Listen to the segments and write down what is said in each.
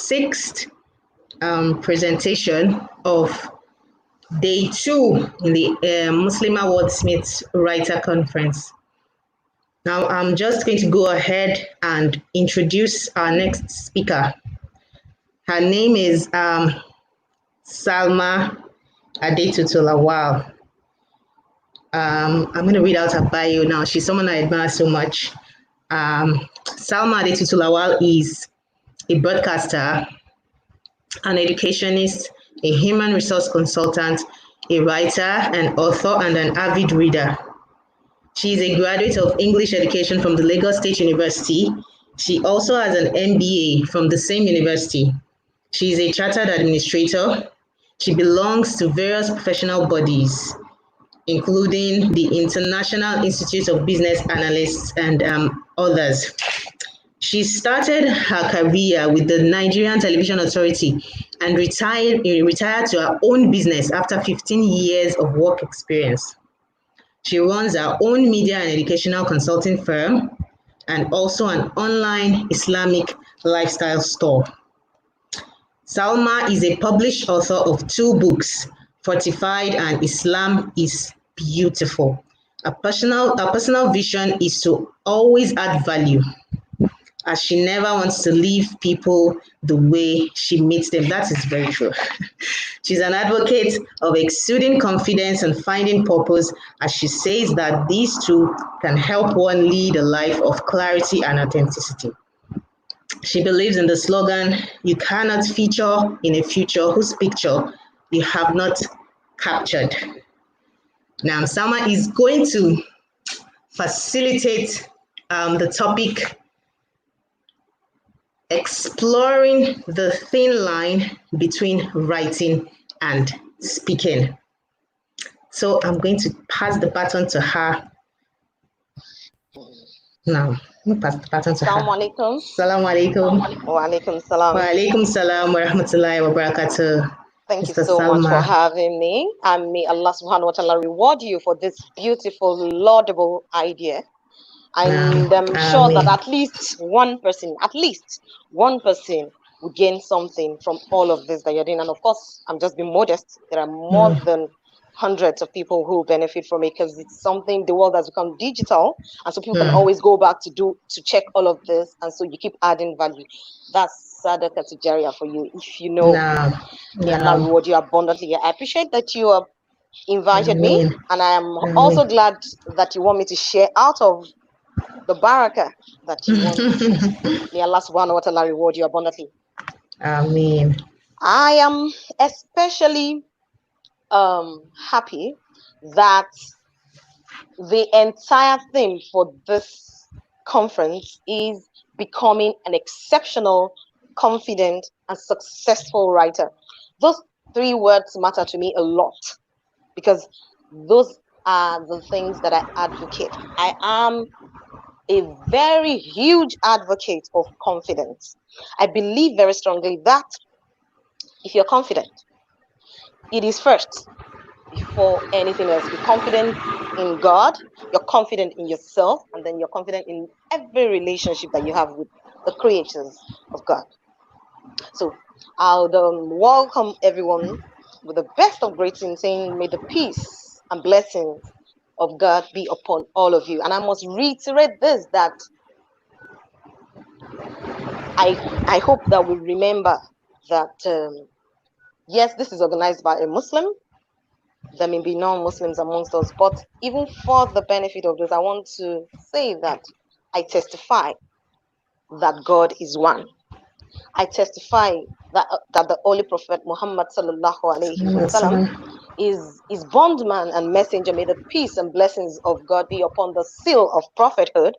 sixth presentation of day 2 in the Muslimah Wordsmiths Writer Conference. Now, I'm just going to go ahead and introduce our next speaker. Her name is Salmah Adetutu Lawal. I'm going to read out her bio now. She's someone I admire so much. Salmah Adetutu Lawal is a broadcaster, an educationist, a human resource consultant, a writer, an author, and an avid reader. She is a graduate of English education from the Lagos State University. She also has an MBA from the same university. She is a chartered administrator. She belongs to various professional bodies, including the International Institute of Business Analysts and others. She started her career with the Nigerian Television Authority and retired to her own business after 15 years of work experience. She runs her own media and educational consulting firm and also an online Islamic lifestyle store. Salmah is a published author of 2 books, Fortified and Islam is Beautiful. Her personal vision is to always add value, as she never wants to leave people the way she meets them. That is very true. She's an advocate of exuding confidence and finding purpose, as she says that these two can help one lead a life of clarity and authenticity. She believes in the slogan, "You cannot feature in a future whose picture you have not captured." Now, Salmah is going to facilitate the topic, exploring the thin line between writing and speaking. So I'm going to pass the baton to her. Now, let me pass the baton to her. Assalamu alaikum. Assalamu alaikum. Wa alaikum salam. Wa alaikum salam wa rahmatullahi wa barakatuh. Thank you so much for having me, and may Allah subhanahu wa ta'ala reward you for this beautiful, laudable idea. And I'm sure that at least one person will gain something from all of this that you're doing. And of course, I'm just being modest. There are more than hundreds of people who benefit from it, because it's something, the world has become digital, and so people can always go back to check all of this, and so you keep adding value. That's Sadaqah to Jariyah for you, if you know. May Allah reward you abundantly. I appreciate that you have invited me, and I am also glad that you want me to share out of the barakah that you want. May Allah subhanahu wa ta'ala reward you abundantly. Ameen. I am especially happy that the entire theme for this conference is becoming an exceptional, confident, and successful writer. Those 3 words matter to me a lot, because those are the things that I advocate. I am a very huge advocate of confidence. I believe very strongly that if you're confident, it is first before anything else. Be confident in God, you're confident in yourself, and then you're confident in every relationship that you have with the creators of God. So I would welcome everyone with the best of greetings, saying, may the peace and blessings of God be upon all of you. And I must reiterate this, that I hope that we remember that yes, this is organized by a Muslim. There may be non-Muslims amongst us, but even for the benefit of those, I want to say that I testify that God is one. I testify that the Holy Prophet Muhammad sallallahu alaihi wasallam is bondman and messenger. May the peace and blessings of God be upon the seal of prophethood,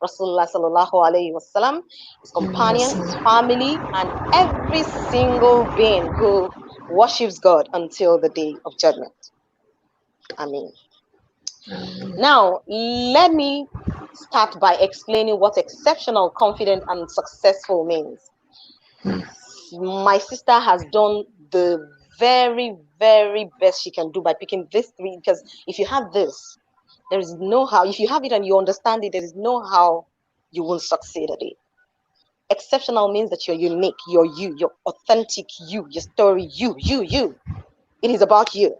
Rasulullah sallallahu alaihi wasallam, his companions, his family, and every single being who worships God until the day of judgment. Amen. Now, let me start by explaining what exceptional, confident, and successful means. My sister has done the very, very best she can do by picking these 3, because if you have this, there is no how. If you have it and you understand it, there is no how you will succeed at it. Exceptional means that you're unique, you're authentic, your story, you. It is about you.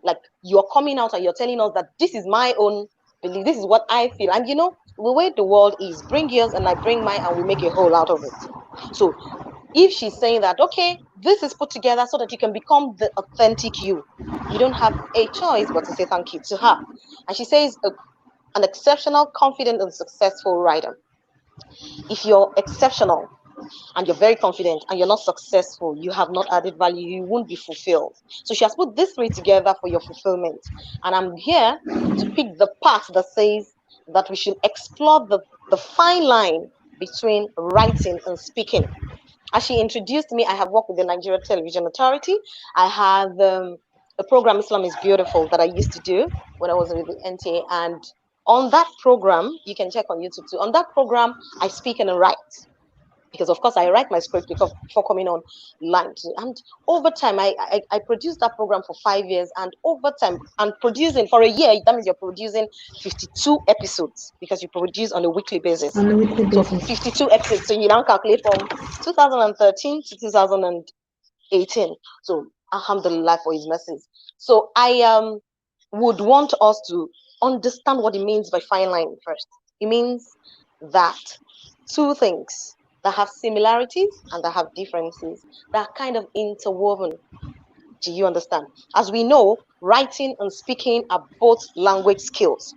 Like, you're coming out and you're telling us that this is my own belief, this is what I feel. And the way the world is, bring yours and I bring mine, and we make a whole out of it. So if she's saying that, okay, this is put together so that you can become the authentic you don't have a choice but to say thank you to her. And she says, an exceptional, confident, and successful writer. If you're exceptional and you're very confident and you're not successful, you have not added value, you won't be fulfilled. So she has put these three together for your fulfillment. And I'm here to pick the part that says that we should explore the fine line between writing and speaking. As she introduced me, I have worked with the Nigerian Television Authority. I have a program, Islam is Beautiful, that I used to do when I was with the NTA. And on that program, you can check on YouTube too. On that program, I speak and I write. Because of course I write my script before coming on line. And over time, I produced that program for 5 years, and over time, and producing for a year, that means you're producing 52 episodes, because you produce on a weekly basis. So 52 episodes. So you now calculate from 2013 to 2018. So alhamdulillah for his mercies. So I would want us to understand what it means by fine line first. It means that two things that have similarities and that have differences, that are kind of interwoven. Do you understand? As we know, writing and speaking are both language skills.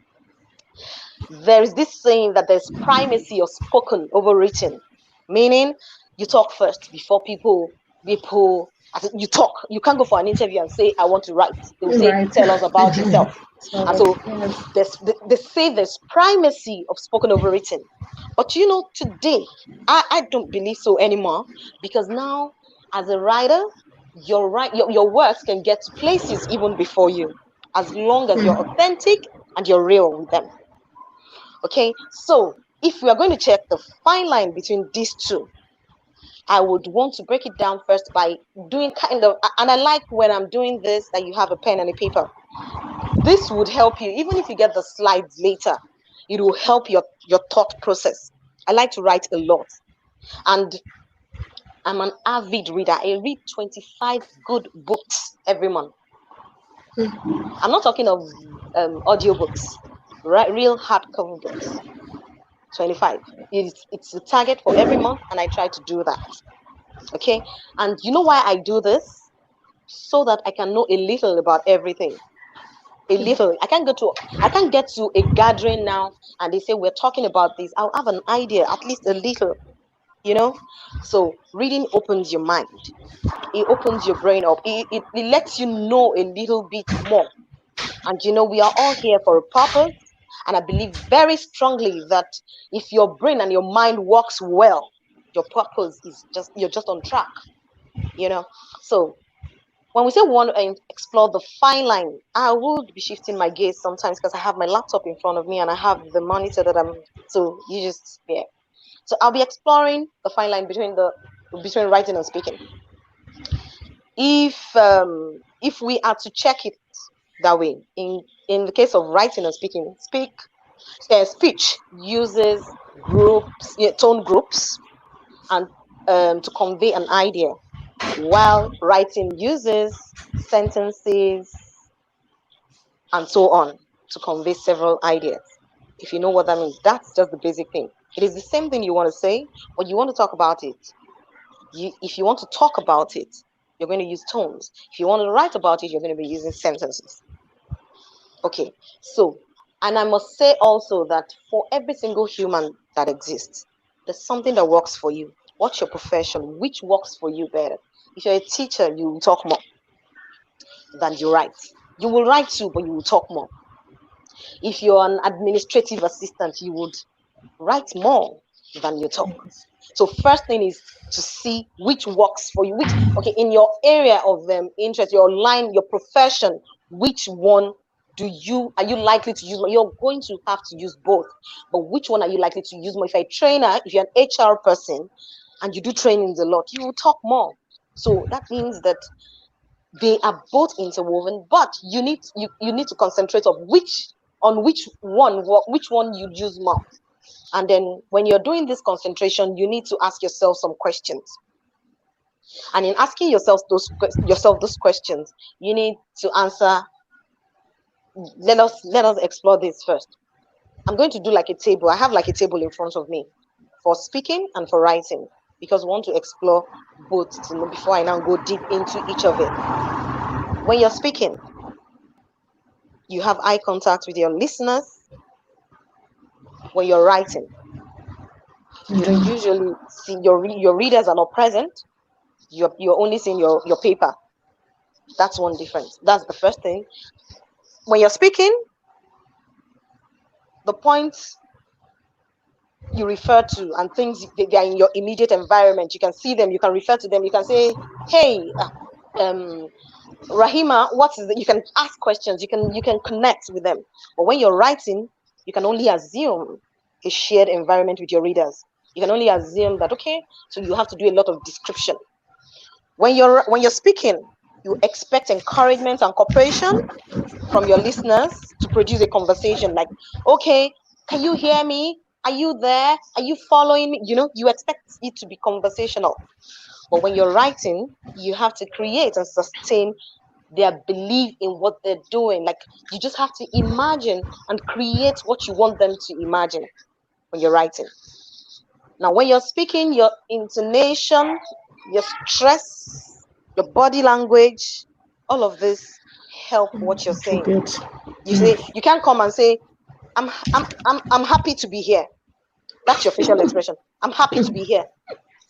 There is this saying that there's primacy of spoken over written, meaning you talk first before people you talk. You can't go for an interview and say, I want to write. They will say, right, tell us about yourself. And so they say there's primacy of spoken over written. But today, I don't believe so anymore, because now, as a writer, your works can get to places even before you, as long as you're authentic and you're real with them. Okay, so if we are going to check the fine line between these two, I would want to break it down first by doing and I like when I'm doing this that you have a pen and a paper. This would help you, even if you get the slides later, it will help your thought process. I like to write a lot, and I'm an avid reader. I read 25 good books every month. I'm not talking of audio books, right? Real hardcover books. 25. It's the target for every month, and I try to do that. Okay, and you know why I do this? So that I can know a little about everything. A little. I can't get to a gathering now and they say we're talking about this. I'll have an idea, at least a little. So reading opens your mind. It opens your brain up. It lets you know a little bit more. And we are all here for a purpose. And I believe very strongly that if your brain and your mind works well, your purpose is you're just on track. So when we say we want to explore the fine line, I would be shifting my gaze sometimes because I have my laptop in front of me and I have the monitor that so I'll be exploring the fine line between writing and speaking. If we are to check it that way, in the case of writing and speaking, speech uses groups, tone groups, and to convey an idea, while writing uses sentences and so on to convey several ideas. If you know what that means, that's just the basic thing. It is the same thing you want to say, but you want to talk about it. If you want to talk about it, you're going to use tones. If you want to write about it, you're going to be using sentences. Okay, so, and I must say also that for every single human that exists, there's something that works for you. What's your profession? Which works for you better? If you're a teacher, you will talk more than you write. You will write too, but you will talk more. If you're an administrative assistant, you would write more than you talk. So first thing is to see which works for you. In your area of interest, your line, your profession, which one are you likely to use more? You're going to have to use both, but which one are you likely to use more? If you're a trainer, if you're an HR person, and you do trainings a lot, you will talk more. So that means that they are both interwoven, but you need to concentrate on which one you use more. And then when you're doing this concentration, you need to ask yourself some questions. And in asking yourself those questions, you need to answer. Let us explore this first. I'm going to do like a table. I have like a table in front of me for speaking and for writing, because we want to explore both before I now go deep into each of it. When you're speaking, you have eye contact with your listeners. When you're writing, you don't usually see your readers are not present. You're only seeing your paper. That's one difference. That's the first thing. When you're speaking, the points you refer to and things they are in your immediate environment, you can see them, you can refer to them, you can say, hey, Rahima, what is it? You can ask questions, you can connect with them. But when you're writing, you can only assume a shared environment with your readers. You can only assume that, okay, so you have to do a lot of description. When you're speaking, you expect encouragement and cooperation from your listeners to produce a conversation like, okay, can you hear me? Are you there? Are you following me? You expect it to be conversational. But when you're writing, you have to create and sustain their belief in what they're doing. Like, you just have to imagine and create what you want them to imagine when you're writing. Now, when you're speaking, your intonation, your stress, your body language, all of this help what you're saying. You say, you can't come and say, I'm happy to be here. That's your facial expression. I'm happy to be here.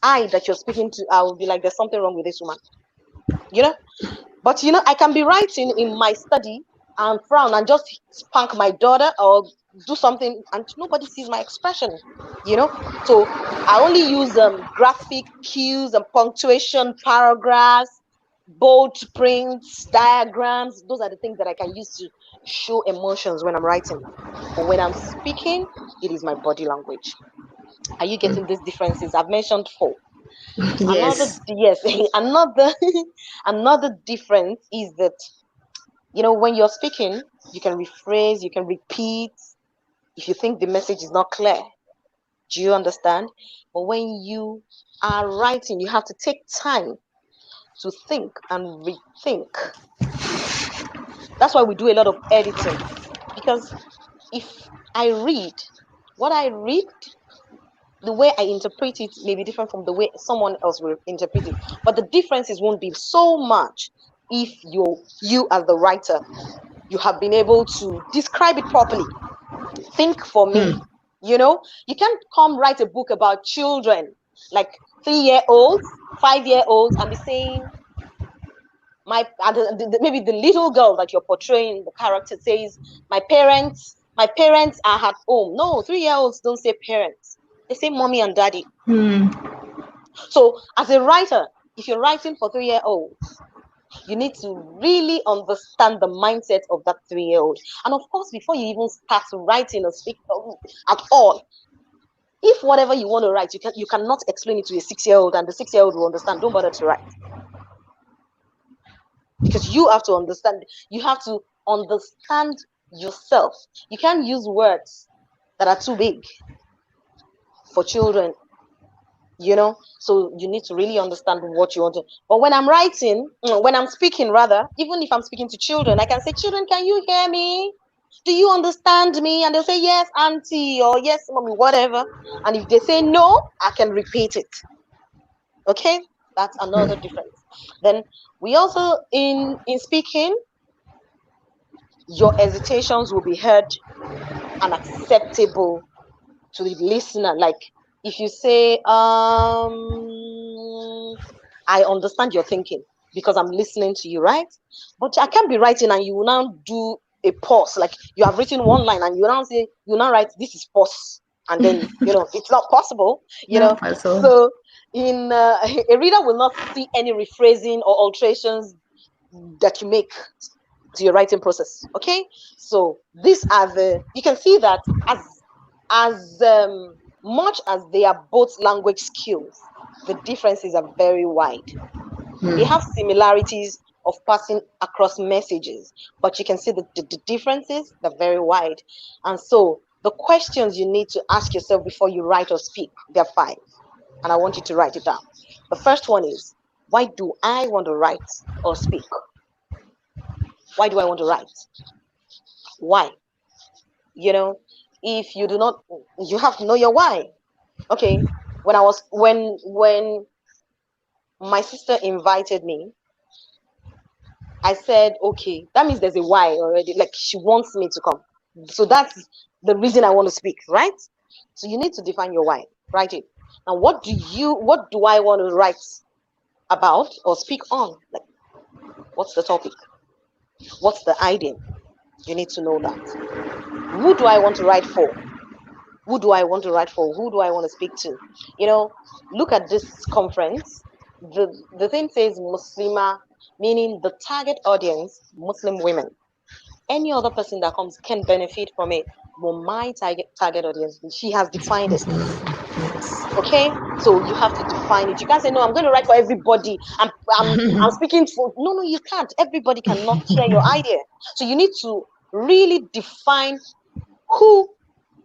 That you're speaking to, I will be like, there's something wrong with this woman. But I can be writing in my study and frown and just spank my daughter or do something and nobody sees my expression. So I only use graphic cues and punctuation, paragraphs, bold prints, diagrams. Those are the things that I can use to show emotions when I'm writing. But when I'm speaking, it is my body language. Are you getting these differences? I've mentioned 4. Yes. Another difference is that, when you're speaking, you can rephrase, you can repeat if you think the message is not clear. Do you understand? But when you are writing, you have to take time to think and rethink. That's why we do a lot of editing, because if I read, what I read, the way I interpret it may be different from the way someone else will interpret it. But the differences won't be so much if you as the writer, you have been able to describe it properly. Think for me. You can't come write a book about children, like 3-year-olds, 5-year-olds, and be saying, maybe the little girl that you're portraying, the character says, my parents are at home. No, 3-year-olds don't say parents. They say mommy and daddy. So as a writer, if you're writing for 3-year-olds, you need to really understand the mindset of that 3-year-old. And of course, before you even start writing or speak at all, if whatever you want to write, you cannot explain it to a 6-year-old and the 6-year-old will understand, don't bother to write. Because you have to understand yourself. You can't use words that are too big for children, so you need to really understand what you want to. But when I'm speaking rather, even if I'm speaking to children, I can say, children, can you hear me? Do you understand me? And they'll say, yes, auntie, or yes, mommy, whatever. And if they say no, I can repeat it. Okay, that's another difference. Then we also, in speaking, your hesitations will be heard and acceptable to the listener. Like, if you say, I understand your thinking because I'm listening to you, right? But I can't be writing and you will now do a pause. Like, you have written one line and you now write, this is pause. And then, it's not possible, So in a reader will not see any rephrasing or alterations that you make to your writing process. Okay. So these are you can see that as much as they are both language skills, the differences are very wide. They have similarities of passing across messages, but you can see the differences, they're very wide. And so The questions you need to ask yourself before you write or speak, there are 5. And I want you to write it down. The first one is, why do I want to write or speak? Why do I want to write? Why? You know, if you do not, you have to know your why. Okay, when my sister invited me, I said, okay, that means there's a why already. Like, she wants me to come. So that's the reason I want to speak, right? So you need to define your why. Write it. Now, what do I want to write about or speak on? Like, what's the topic? What's the idea? You need to know that. Who do I want to write for? Who do I want to write for? Who do I want to speak to? You know, look at this conference. The thing says Muslima, meaning the target audience, Muslim women. Any other person that comes can benefit from it. But my target audience, she has defined it. Okay, so you have to define it. You can't say, no, I'm going to write for everybody. I'm speaking for. No, you can't. Everybody cannot share your idea. So you need to really define who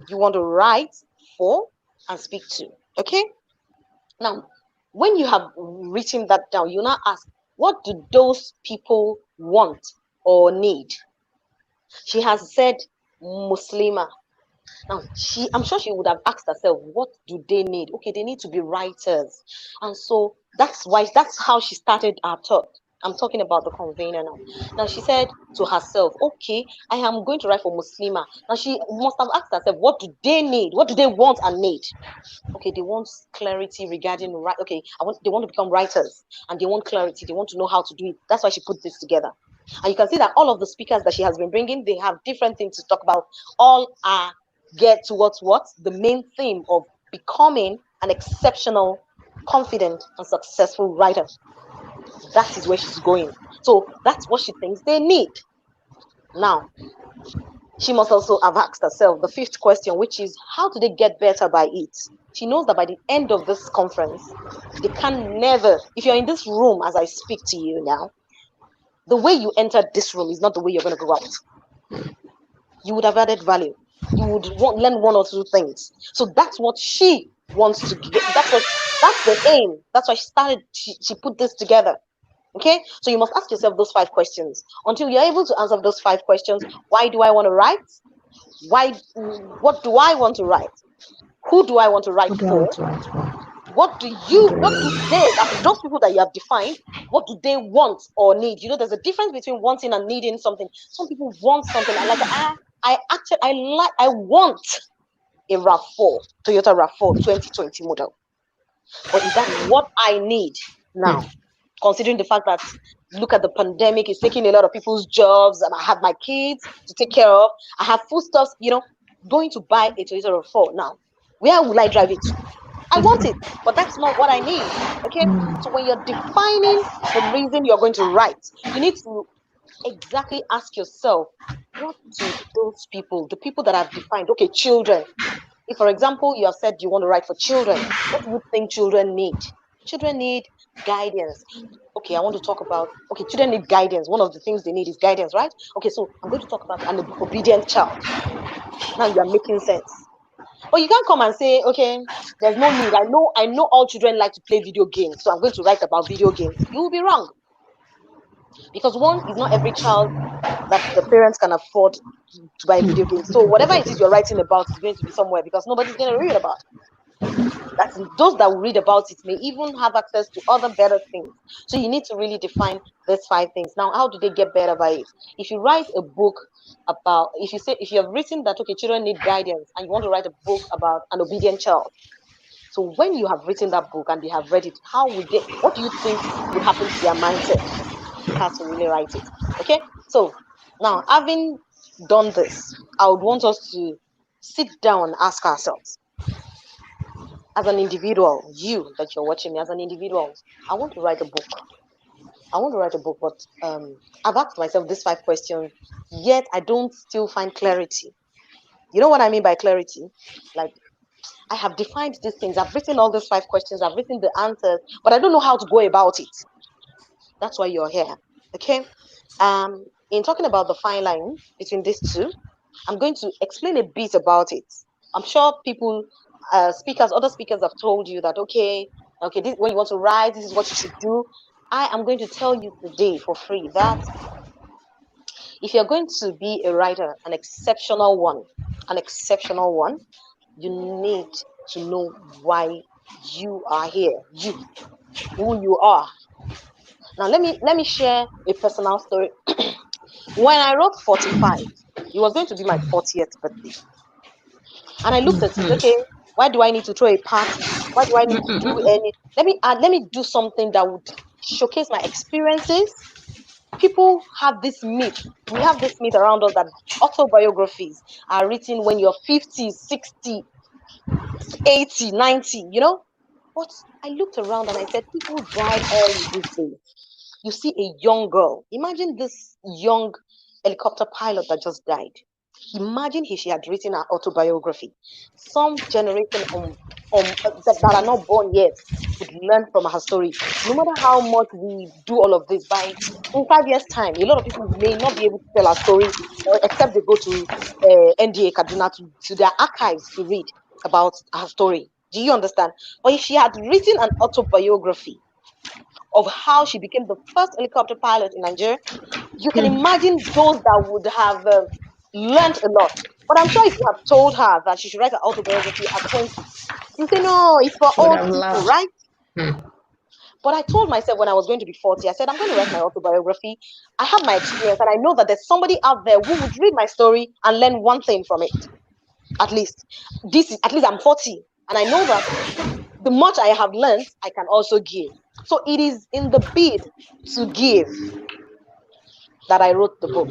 you want to write for and speak to. Okay, now when you have written that down, you now ask, what do those people want or need? She has said Muslima. Now, I'm sure she would have asked herself, what do they need? Okay, they need to be writers. And so that's how she started her thought. I'm talking about the convener now. Now, she said to herself, okay, I am going to write for Muslima. Now, she must have asked herself, what do they need? What do they want and need? Okay, they want clarity regarding, okay, they want to become writers, and they want clarity. They want to know how to do it. That's why she put this together. And you can see that all of the speakers that she has been bringing, they have different things to talk about. All are get towards what? The main theme of becoming an exceptional, confident, and successful writer. That is where she's going. So that's what she thinks they need. Now, she must also have asked herself the 5th question, which is, how do they get better by it? She knows that by the end of this conference, they can never, if you're in this room as I speak to you now, the way you entered this room is not the way you're going to go out. You would have added value. You would learn 1 or 2 things. So that's what she wants to get. That's the aim. That's why she started. She put this together. Okay, so you must ask yourself those 5 questions. Until you're able to answer those 5 questions, why do I want to write? What do I want to write? Who do I want to write for? What do they, those people that you have defined, what do they want or need? You know, there's a difference between wanting and needing something. Some people want something. I want a RAV4, Toyota RAV4 2020 model. But is that what I need now? Considering the fact that, look at the pandemic, it's taking a lot of people's jobs, and I have my kids to take care of. I have foodstuffs, going to buy a Toyota RAV4 now. Where will I drive it to? I want it, but that's not what I need. Okay, so when you're defining the reason you're going to write, you need to exactly ask yourself, what do those people, the people that have defined, okay, children. If, for example, you have said you want to write for children, what do you think children need? Children need guidance. Okay, I want to talk about, okay, children need guidance. One of the things they need is guidance, right? Okay, so I'm going to talk about an obedient child. Now you are making sense. But you can't come and say, okay, there's no need. I know all children like to play video games, so I'm going to write about video games. You will be wrong. Because one is not every child that the parents can afford to buy video games. So whatever it is you're writing about is going to be somewhere, because nobody's going to read about it. That's those that will read about it may even have access to other better things. So you need to really define these 5 things. Now, how do they get better by it? If you write a book about, if you have written that, okay, children need guidance, and you want to write a book about an obedient child. So when you have written that book and they have read it, what do you think would happen to their mindset? You have to really write it. Okay? So now, having done this, I would want us to sit down and ask ourselves, as an individual, you that you're watching me, as an individual, I want to write a book. But I've asked myself these 5 questions, yet I don't still find clarity. You know what I mean by clarity? Like, I have defined these things. I've written all these 5 questions. I've written the answers, but I don't know how to go about it. That's why you're here. Okay? In talking about the fine line between these 2, I'm going to explain a bit about it. I'm sure people, other speakers have told you that, okay, this, when you want to write, this is what you should do. I am going to tell you today for free that if you're going to be a writer, an exceptional one, you need to know why you are here, who you are. Now, let me share a personal story. When I wrote 45, it was going to be my 40th birthday. And I looked at it, okay, why do I need to throw a party? Why do I need to do any? Let me do something that would showcase my experiences. People have this myth. We have this myth around us that autobiographies are written when you're 50, 60, 80, 90, you know? But I looked around and I said, people die early these days. You see a young girl. Imagine this young helicopter pilot that just died. Imagine if she had written her autobiography. Some generation that are not born yet would learn from her story. No matter how much we do all of this, in 5 years' time, a lot of people may not be able to tell her story, except they go to NDA Kaduna to their archives to read about her story. Do you understand? But if she had written an autobiography of how she became the first helicopter pilot in Nigeria, you can imagine those that would have learned a lot. But I'm sure if you have told her that she should write an autobiography at 20, you say, no, it's for Would old have people, laughed. right? But I told myself when I was going to be 40, I said, I'm going to write my autobiography. I have my experience, and I know that there's somebody out there who would read my story and learn one thing from it. At least I'm 40, and I know that the much I have learned, I can also give. So it is in the bid to give that I wrote the book.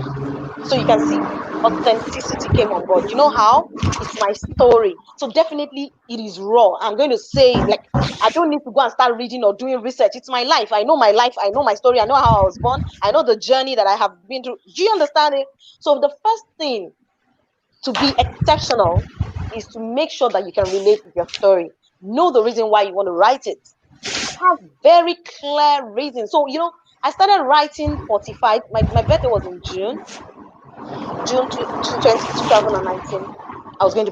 So you can see authenticity came on board. You know how? It's my story. So definitely it is raw. I'm going to say, like, I don't need to go and start reading or doing research. It's my life. I know my life. I know my story. I know how I was born. I know the journey that I have been through. Do you understand it? So the first thing to be exceptional is to make sure that you can relate with your story. Know the reason why you want to write it. Have very clear reasons. So, I started writing 45. My birthday was in June 2019. I was going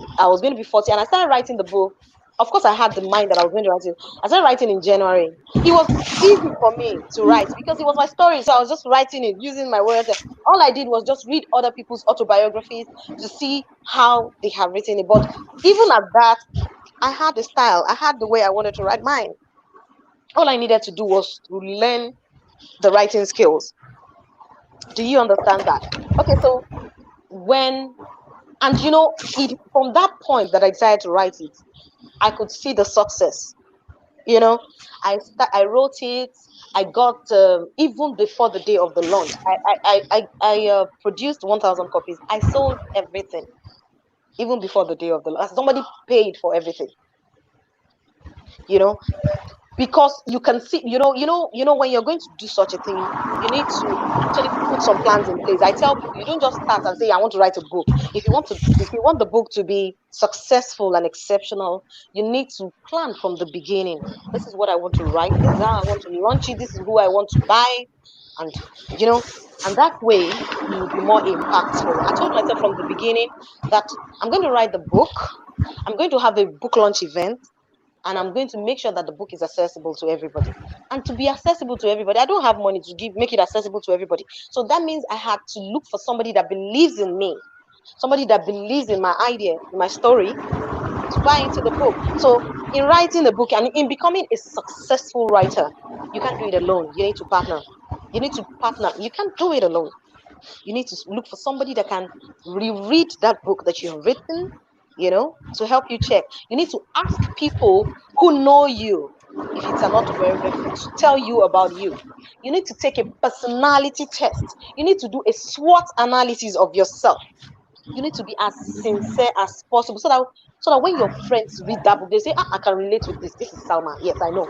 to be 40, and I started writing the book. Of course, I had the mind that I was going to write it. I started writing in January. It was easy for me to write because it was my story. So I was just writing it using my words. All I did was just read other people's autobiographies to see how they have written it. But even at that, I had the style. I had the way I wanted to write mine. All I needed to do was to learn the writing skills. Do you understand that? Okay, so from that point that I decided to write it, I could see the success. I wrote it. I got even before the day of the launch. I produced 1,000 copies. I sold everything, even before the day of the launch. Somebody paid for everything. Because you can see, when you're going to do such a thing, you need to actually put some plans in place. I tell people, you don't just start and say, I want to write a book. If you want the book to be successful and exceptional, you need to plan from the beginning. This is what I want to write. This is how I want to launch it. This is who I want to buy. And, and that way you will be more impactful. I told myself from the beginning that I'm going to write the book. I'm going to have a book launch event. And I'm going to make sure that the book is accessible to everybody. And to be accessible to everybody, I don't have money to make it accessible to everybody. So that means I had to look for somebody that believes in me, somebody that believes in my idea, in my story, to buy into the book. So in writing the book and in becoming a successful writer, you can't do it alone. You need to partner. You need to partner. You can't do it alone. You need to look for somebody that can reread that book that you have written, to help you check. You need to ask people who know you, if it's an autobiography, to tell you about you. You need to take a personality test. You need to do a SWOT analysis of yourself. You need to be as sincere as possible so that when your friends read that book, they say, I can relate with this. This is Salmah. Yes, I know.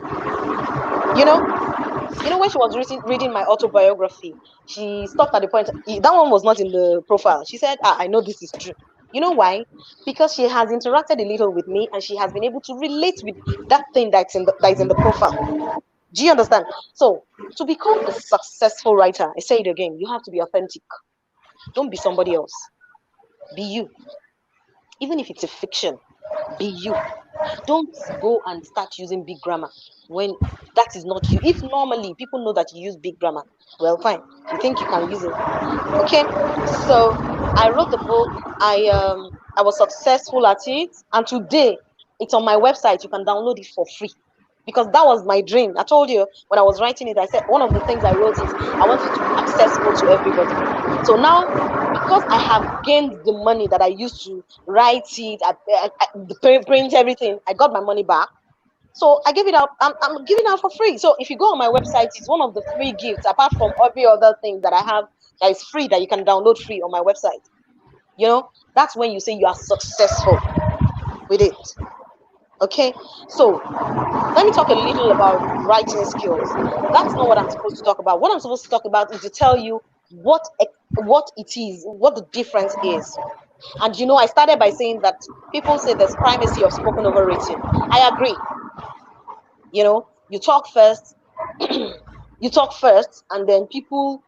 When she was reading my autobiography, she stopped at the point. That one was not in the profile. She said, I know this is true. You know why? Because she has interacted a little with me and she has been able to relate with that thing that is in the profile. Do you understand? So to become a successful writer, I say it again, you have to be authentic. Don't be somebody else. Be you. Even if it's a fiction, be you. Don't go and start using big grammar when that is not you. If normally people know that you use big grammar, well, fine. You think you can use it. Okay. So I wrote the book. I was successful at it, and today it's on my website. You can download it for free. Because that was my dream. I told you when I was writing it, I said one of the things I wrote is I want it to be accessible to everybody. So now, because I have gained the money that I used to write it, print everything, I got my money back. So I gave it out. I'm giving it out for free. So if you go on my website, it's one of the free gifts, apart from every other thing that I have that is free that you can download free on my website. You know, that's when you say you are successful with it. Okay, so let me talk a little about writing skills. That's not what I'm supposed to talk about. What I'm supposed to talk about is to tell you what it is, what the difference is. And you know, I started by saying that people say there's primacy of spoken over written. I agree. You know, you talk first, and then people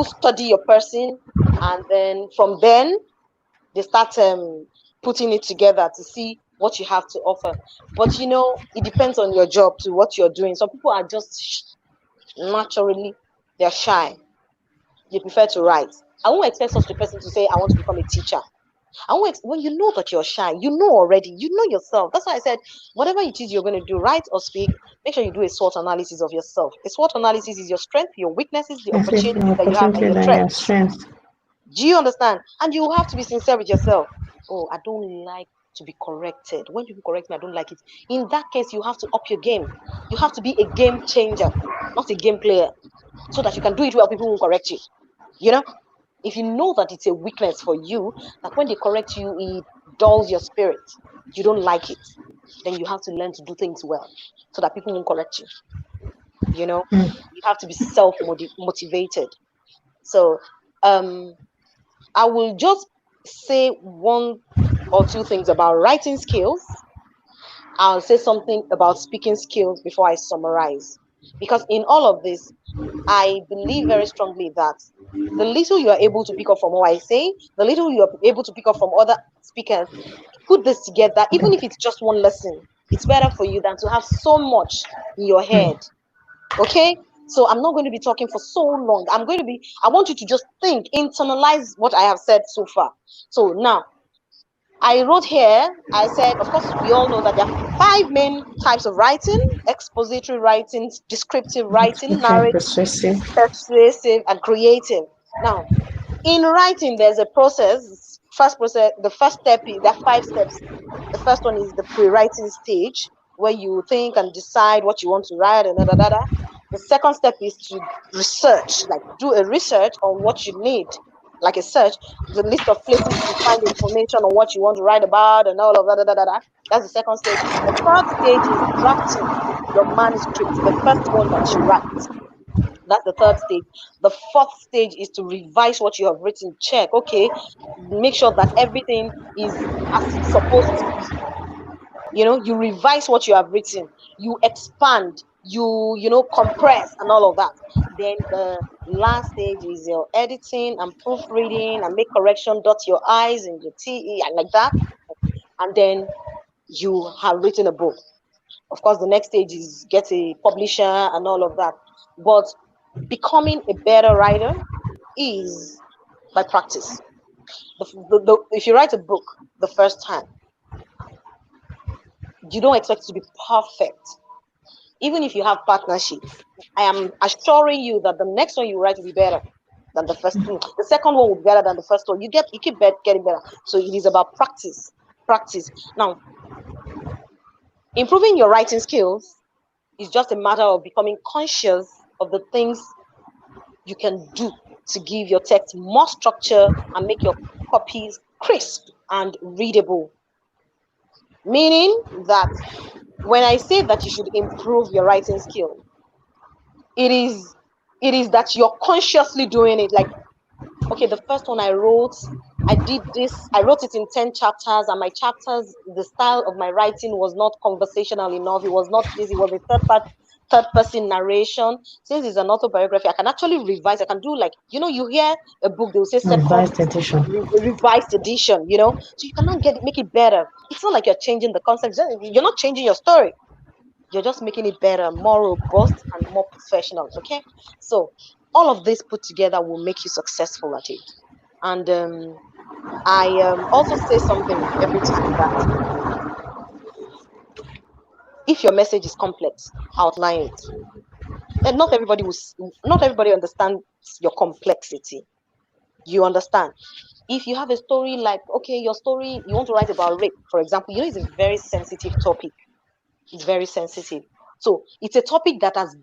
study your person, and then from then they start putting it together to see what you have to offer. But you know, it depends on your job to what you're doing. Some people are just naturally, they're shy. They prefer to write. I won't expect such a person to say, I want to become a teacher. When you know that you're shy, you know already, you know yourself. That's why I said, whatever it is you're going to do, write or speak, make sure you do a SWOT analysis of yourself. A SWOT analysis is your strength, your weaknesses, the opportunities that you have, and your threats. Do you understand? And you have to be sincere with yourself. Oh, I don't like to be corrected. When people correct me, I don't like it. In that case, you have to up your game. You have to be a game changer, not a game player, so that you can do it well. People won't correct you. You know, if you know that it's a weakness for you, that when they correct you, it dulls your spirit. You don't like it. Then you have to learn to do things well, so that people won't correct you. You know, you have to be self-motivated. So, I will just say one or two things about writing skills. I'll say something about speaking skills before I summarize. Because in all of this, I believe very strongly that the little you are able to pick up from what I say, the little you are able to pick up from other speakers, put this together, even if it's just one lesson, it's better for you than to have so much in your head. Okay? So I'm not going to be talking for so long. I want you to just think, internalize what I have said so far. So now, I wrote here, I said, of course, we all know that there are 5 main types of writing: expository writing, descriptive writing, narrative, persuasive, and creative. Now, in writing, there's a process. The first step is, there are 5 steps. The first one is the pre-writing stage, where you think and decide what you want to write, and The second step is to research, like do a research on what you need, like a search, the list of places to find information on what you want to write about, and all of that. That's the second stage. The third stage is drafting your manuscript, the first one that you write. That's the third stage. The fourth stage is to revise what you have written. Check, okay, make sure that everything is as it's supposed to be. You know, you revise what you have written, you expand, you compress and all of that. Then the last stage is your editing and proofreading and make correction, dot your I's and your T and like that. And then you have written a book. Of course, the next stage is get a publisher and all of that. But becoming a better writer is by practice. If you write a book the first time, you don't expect it to be perfect. Even if you have partnership, I am assuring you that the next one you write will be better than the first one. The second one will be better than the first one. You keep getting better. So it is about practice. Now, improving your writing skills is just a matter of becoming conscious of the things you can do to give your text more structure and make your copies crisp and readable. Meaning that when I say that you should improve your writing skill, it is that you're consciously doing it. Like, okay, the first one I wrote, I did this, I wrote it in 10 chapters, and my chapters, the style of my writing was not conversational enough. It was not this, it was a third third person narration. Since it's an autobiography, I can actually revise. I can do like, you hear a book, they will say Revised edition. revised edition, so you cannot make it better. It's not like you're changing the concept. You're not changing your story. You're just making it better, more robust, and more professional. Okay, so all of this put together will make you successful at it. And I also say something every time that if your message is complex, outline it. And not everybody understands your complexity. You understand? If you have a story like, okay, your story, you want to write about rape, for example, it's a very sensitive topic. It's very sensitive. So it's a topic that as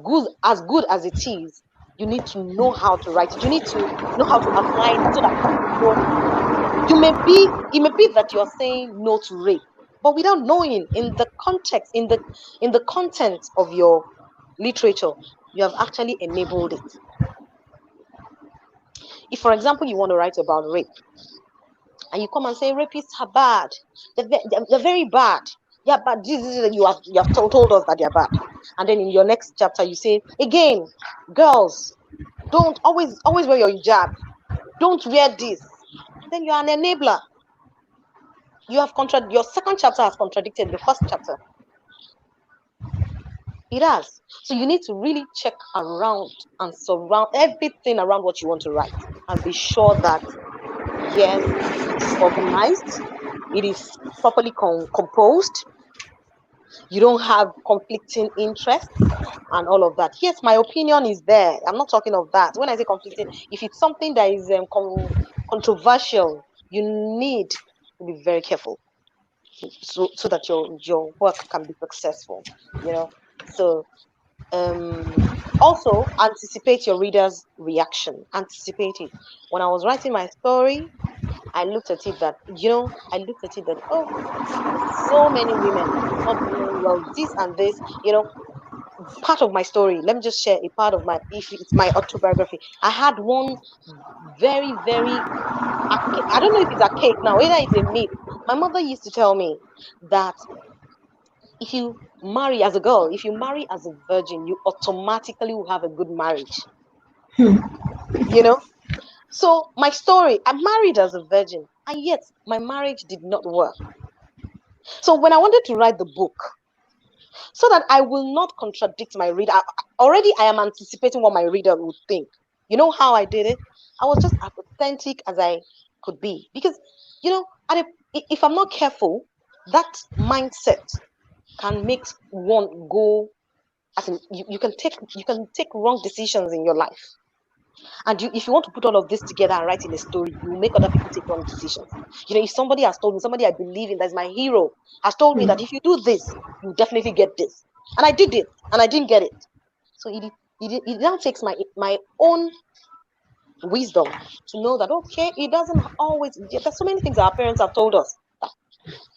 good as it is, you need to know how to write it. You need to know how to outline it so that it may be that you're saying no to rape, but without knowing in the context, in the content of your literature, you have actually enabled it. If, for example, you want to write about rape, and you come and say rapists are bad, they're very bad. Yeah, but you have told us that they're bad. And then in your next chapter, you say, again, girls, don't always wear your hijab. Don't wear this. And then you're an enabler. Your second chapter has contradicted the first chapter. It has. So you need to really check around and surround everything around what you want to write and be sure that, yes, it is organized, it is properly composed, you don't have conflicting interests and all of that. Yes, my opinion is there. I'm not talking of that. When I say conflicting, if it's something that is controversial, you need to be very careful so that your work can be successful. So also anticipate your reader's reaction. Anticipate it. When I was writing my story, I looked at it that, oh, so many women not doing well, this and this, part of my story. Let me just share a part of if it's my autobiography. I had one very, very, I don't know if it's a cake now, either it's a myth. My mother used to tell me that if you marry as a girl, if you marry as a virgin, you automatically will have a good marriage. So my story, I married as a virgin, and yet my marriage did not work. So when I wanted to write the book, so that I will not contradict my reader, I am anticipating what my reader would think. You know how I did it? I was just as authentic as I could be. Because, if I'm not careful, that mindset can make one go, as in, you can take wrong decisions in your life. And if you want to put all of this together and write in a story, you will make other people take wrong decisions. If somebody has told me, somebody I believe in, that's my hero, has told me that if you do this, you definitely get this. And I did it, and I didn't get it. So it now takes my own wisdom to know that, okay, it doesn't always, there's so many things our parents have told us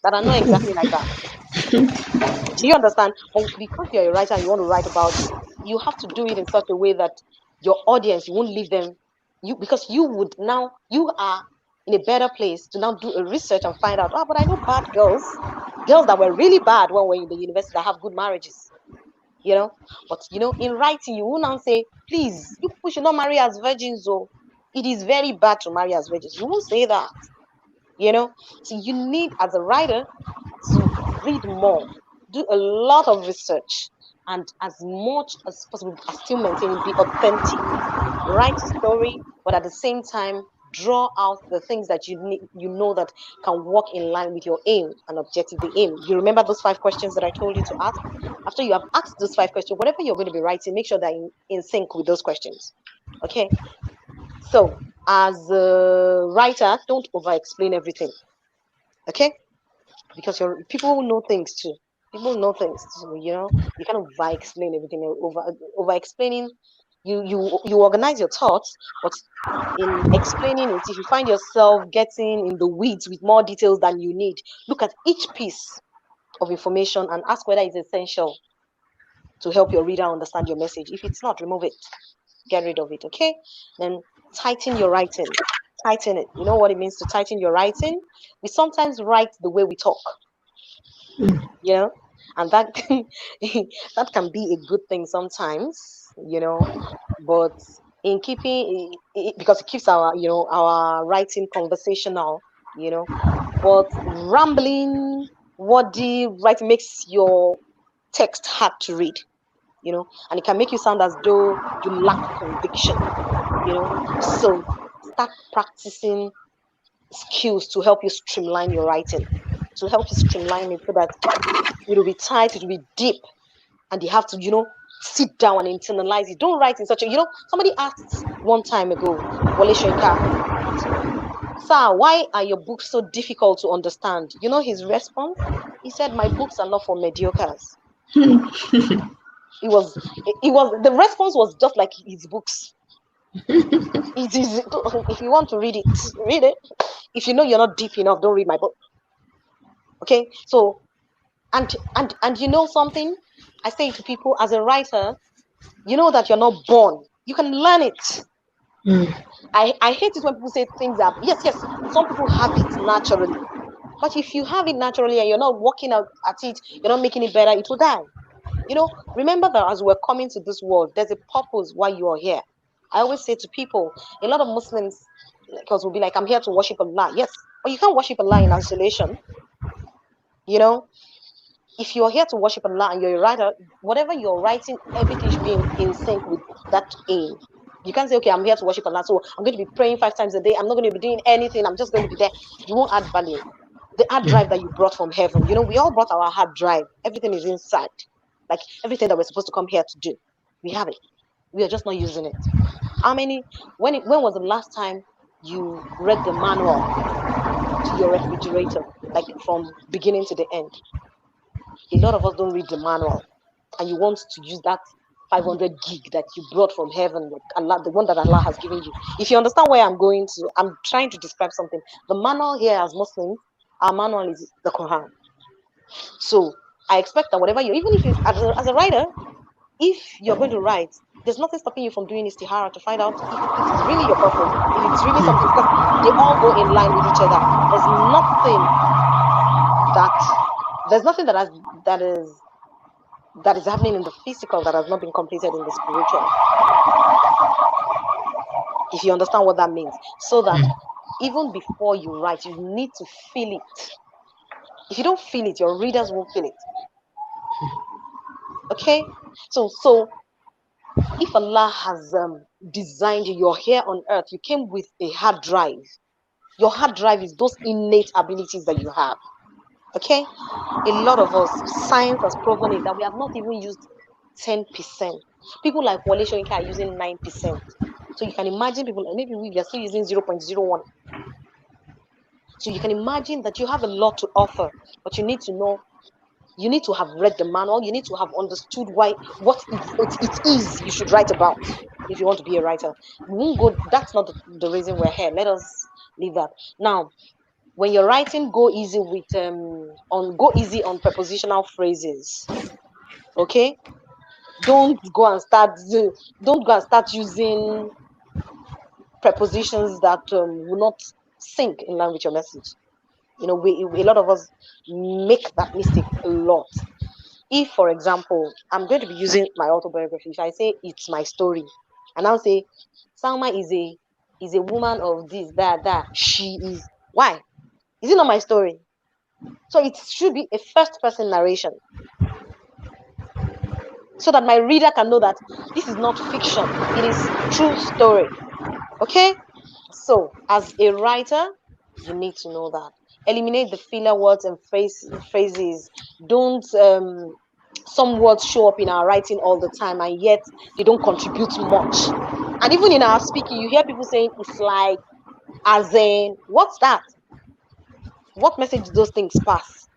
that are not exactly like that. Do you understand? But because you're a writer and you want to write about it, you have to do it in such a way that your audience, you won't leave them, because you are in a better place to now do a research and find out, but I know bad girls that were really bad when we were in the university that have good marriages. But in writing, you will now say, please, you people should not marry as virgins, though. It is very bad to marry as virgins. You won't say that. So you need, as a writer, to read more, do a lot of research, and as much as possible, still maintain, be authentic. Write a story, but at the same time, draw out the things that you need, that can work in line with your aim and objective. The aim. You remember those 5 questions that I told you to ask? After you have asked those 5 questions, whatever you're going to be writing, make sure that in sync with those questions. Okay. So, as a writer, don't over-explain everything. Okay? Because people know things too. People know things too, you kind of over-explain everything. Over-explaining, you organize your thoughts, but in explaining it, if you find yourself getting in the weeds with more details than you need, look at each piece of information and ask whether it's essential to help your reader understand your message. If it's not, remove it. Get rid of it, okay? Then tighten your writing. Tighten it. You know what it means to tighten your writing? We sometimes write the way we talk. and that that can be a good thing sometimes, but in keeping because it keeps our our writing conversational, but rambling wordy writing makes your text hard to read, and it can make you sound as though you lack conviction, so start practicing skills to help you streamline your writing, to help you streamline it so that it will be tight, it will be deep, and you have to, sit down and internalize it. Don't write in such a, somebody asked one time ago, Wale Shoinka, sir, why are your books so difficult to understand? You know his response? He said, my books are not for mediocres. The response was just like his books. It is, if you want to read it, read it. If you know you're not deep enough, don't read my book. Okay, so and you know something, I say to people, as a writer, you know that you're not born, you can learn it. I hate it when people say things that yes, some people have it naturally, but if you have it naturally and you're not working out at it, you're not making it better, it will die. Remember that as we're coming to this world, there's a purpose why you are here. I always say to people, a lot of Muslims, because will be like, I'm here to worship Allah. Yes, but you can't worship Allah in isolation. If you're here to worship Allah and you're a writer, whatever you're writing, everything should be in sync with that aim. You can't say, okay, I'm here to worship Allah, so I'm going to be praying 5 times a day. I'm not going to be doing anything. I'm just going to be there. You won't add value. The hard drive that you brought from heaven, we all brought our hard drive. Everything is inside. Like everything that we're supposed to come here to do, we have it. We are just not using it. When was the last time you read the manual to your refrigerator, like from beginning to the end? A lot of us don't read the manual, and you want to use that 500 gig that you brought from heaven, like Allah, the one that Allah has given you. If you understand where I'm going to, I'm trying to describe something. The manual here as Muslims, our manual is the Quran. So I expect that whatever even if you, as a writer, if you're going to write, there's nothing stopping you from doing istihara to find out if it is really your purpose, if it's really something, because they all go in line with each other. There's nothing that is happening in the physical that has not been completed in the spiritual. If you understand what that means. So that even before you write, you need to feel it. If you don't feel it, your readers won't feel it. Okay? So if Allah has designed you, you're here on earth, you came with a hard drive. Your hard drive is those innate abilities that you have. Okay? A lot of us, science has proven it, that we have not even used 10%. People like Wale Shoinka are using 9%. So you can imagine people, maybe we are still using 0.01. So you can imagine that you have a lot to offer, but you need to know, you need to have read the manual, you need to have understood what it is you should write about if you want to be a writer. That's not the reason we're here. Let us leave that. Now, when you're writing, go easy on prepositional phrases. Okay? Don't go and start using prepositions that will not sync in line with your message. A lot of us make that mistake a lot. If, for example, I'm going to be using my autobiography, if I say it's my story, and I'll say Salmah is a woman of this, that, she is. Why? Is it not my story? So it should be a first-person narration, so that my reader can know that this is not fiction, it is true story. Okay? So as a writer, you need to know that. Eliminate the filler words and phrases. Don't some words show up in our writing all the time, and yet they don't contribute much. And even in our speaking, you hear people saying it's like, as in, what's that? What message do those things pass?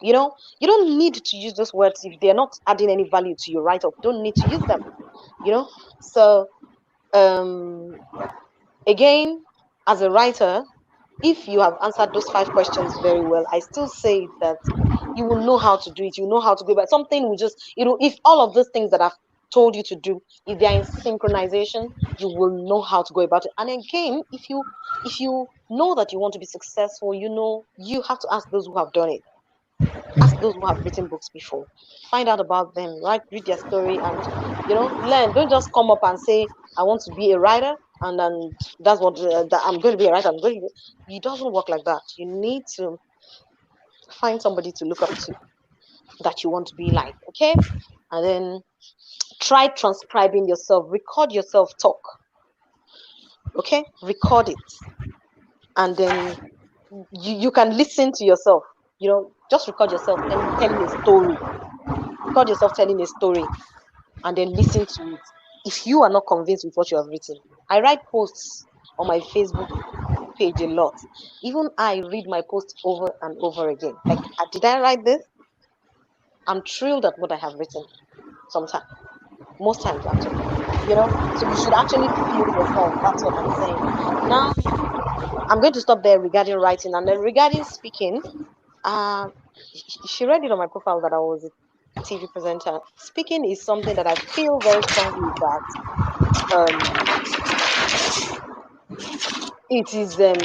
You don't need to use those words if they're not adding any value to your write-up. Don't need to use them. So again, as a writer, if you have answered those 5 questions very well, I still say that you will know how to do it. You know how to go about something. Will just, if all of those things that I've told you to do, if they are in synchronization, you will know how to go about it. And again, if you know that you want to be successful, you have to ask those who have done it. Ask those who have written books before. Find out about them, right? Read their story and, learn. Don't just come up and say, I want to be a writer and that's what that I'm going to be a writer. It doesn't work like that. You need to find somebody to look up to that you want to be like, okay? And then try transcribing yourself. Record yourself talk, okay? Record it. And then you can listen to yourself, just record yourself telling a story. Record yourself telling a story and then listen to it. If you are not convinced with what you have written, I write posts on my Facebook page a lot. Even I read my posts over and over again. Like, did I write this? I'm thrilled at what I have written sometimes. Most times, actually. So you should actually feel yourself. That's what I'm saying. Now, I'm going to stop there regarding writing. And then regarding speaking, she read it on my profile that I was a TV presenter. Speaking is something that I feel very strongly that it's very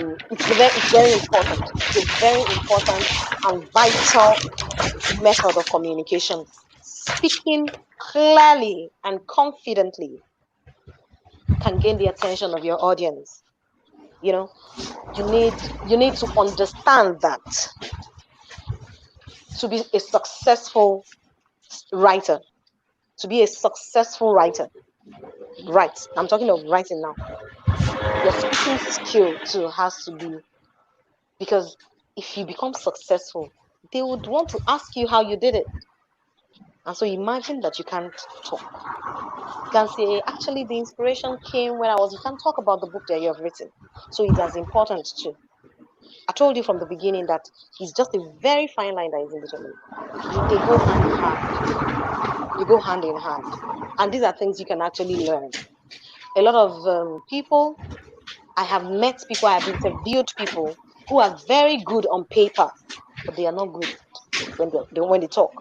important. It's a very important and vital method of communication. Speaking clearly and confidently can gain the attention of your audience. You need to understand that to be a successful writer, right? I'm talking of writing now. Your speaking skill too has to be, because if you become successful, they would want to ask you how you did it. And so imagine that you can't talk. You can say, actually, the inspiration came when you can't talk about the book that you have written. So it's as important too. I told you from the beginning that it's just a very fine line that is in between. They go hand in hand. You go hand in hand. And these are things you can actually learn. A lot of people, I have met people, I have interviewed people who are very good on paper, but they are not good when they talk.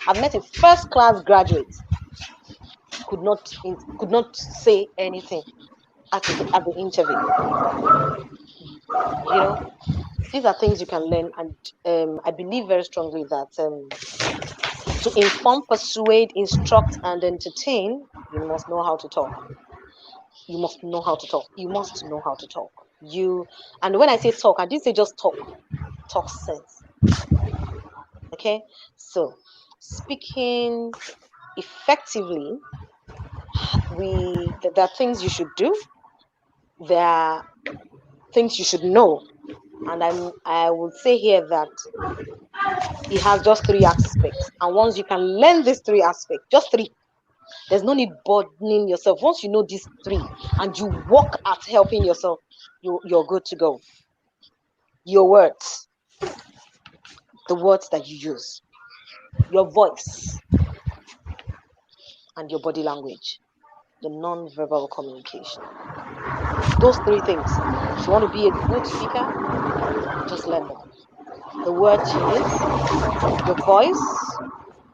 I've met a first-class graduate, could not say anything at the interview. These are things you can learn, and I believe very strongly that to inform, persuade, instruct, and entertain, you must know how to talk. You must know how to talk. You must know how to talk. And when I say talk, I didn't say just talk. Talk sense. Okay? So, speaking effectively, there are things you should do. There are things you should know. And I would say here that it has just 3 aspects. And once you can learn these 3 aspects, just 3, there's no need burdening yourself. Once you know these 3 and you work at helping yourself, you're good to go. Your words, the words that you use, your voice, and your body language, the non-verbal communication. Those 3 things. If you want to be a good speaker, just learn them. The words you use, your voice,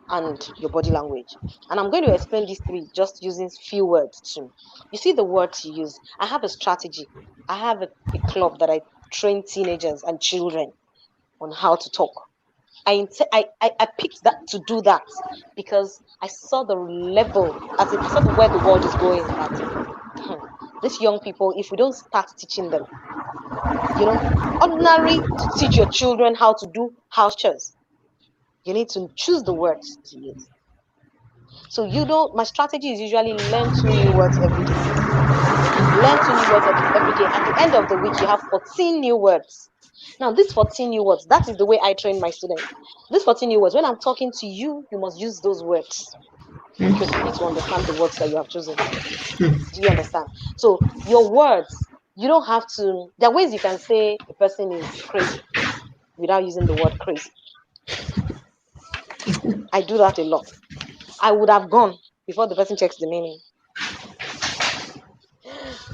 and your body language. And I'm going to explain these 3 just using few words too. You see the words you use. I have a strategy. I have a club that I train teenagers and children on how to talk. I picked that to do that because I saw the level, I saw where the world is going at. These young people, if we don't start teaching them, ordinary to teach your children how to do house chores, you need to choose the words to use. So my strategy is usually learn 2 new words every day. Learn 2 new words every day. At the end of the week, you have 14 new words. Now, these 14 new words, that is the way I train my students. These 14 new words, when I'm talking to you, you must use those words because you need to understand the words that you have chosen. Do you understand? So your words, you don't have to, there are ways you can say a person is crazy without using the word crazy. I do that a lot. I would have gone before the person checks the meaning.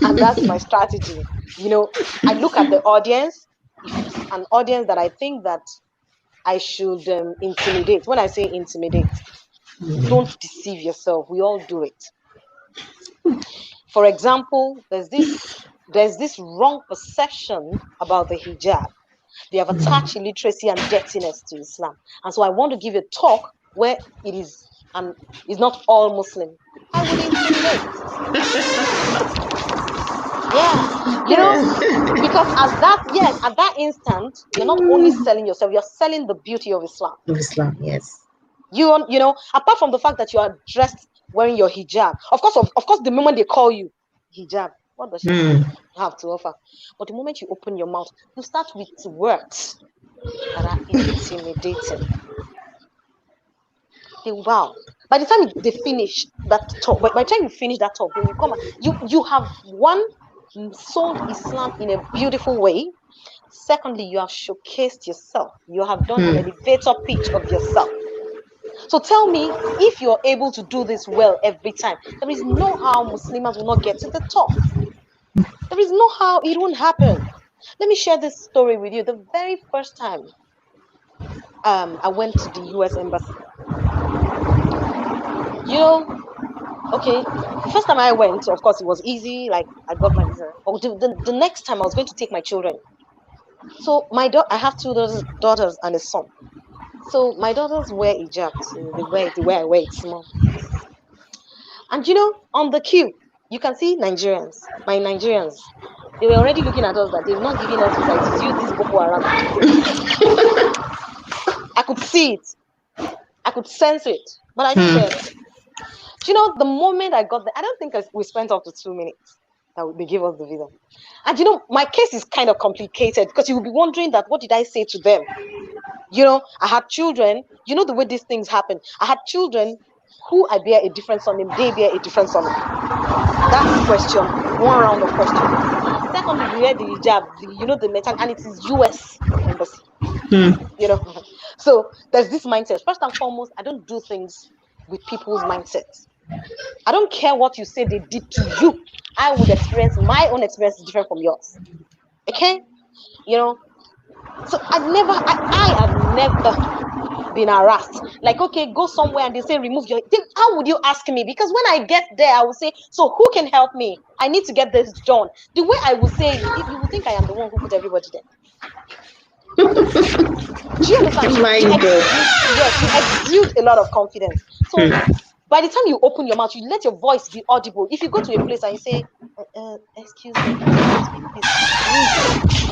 And that's my strategy. I look at the audience. If it's an audience that I think that I should intimidate. When I say intimidate, don't deceive yourself. We all do it. For example, there's this wrong perception about the hijab. They have attached illiteracy and dirtiness to Islam. And so I want to give a talk where it is, and it's not all Muslim. I would intimidate. Yeah, because at that instant, you're not only selling yourself, you're selling the beauty of Islam. Islam, yes. Apart from the fact that you are dressed wearing your hijab, of course, the moment they call you hijab, what does she have to offer? But the moment you open your mouth, you start with words that are intimidating. Wow. By the time they finish that talk, by the time you finish that talk, when you come, you have sold Islam in a beautiful way. Secondly, you have showcased yourself. You have done an elevator pitch of yourself. So tell me, if you're able to do this well every time, there is no how Muslims will not get to the top. There is no how it won't happen. Let me share this story with you. The very first time I went to the US Embassy. Okay, the first time I went, of course, it was easy. Like, I got my visa. But the next time, I was going to take my children. So I have two daughters and a son. So my daughters wear hijab. So they wear it the way I wear it, small. And on the queue, you can see Nigerians. My Nigerians, they were already looking at us that they've not given us visa. It is you, this Boko Haram. I could see it. I could sense it. But I didn't care. The moment I got there, I don't think we spent up to 2 minutes that they gave us the visa. And my case is kind of complicated because you will be wondering that what did I say to them? I had children. The way these things happen. I had children who I bear a different surname, they bear a different surname. That's question. One round of questions. Secondly, we wear the hijab, the metal, and it is US embassy. So there's this mindset. First and foremost, I don't do things with people's mindsets. I don't care what you say they did to you. I would experience my own experience is different from yours. Okay? So I have never been harassed. Like, okay, go somewhere and they say remove your. How would you ask me? Because when I get there, I will say, so who can help me? I need to get this done. The way I will say, you will think I am the one who put everybody there. Do you understand? You exude a lot of confidence. So by the time you open your mouth, you let your voice be audible. If you go to a place and you say, excuse me,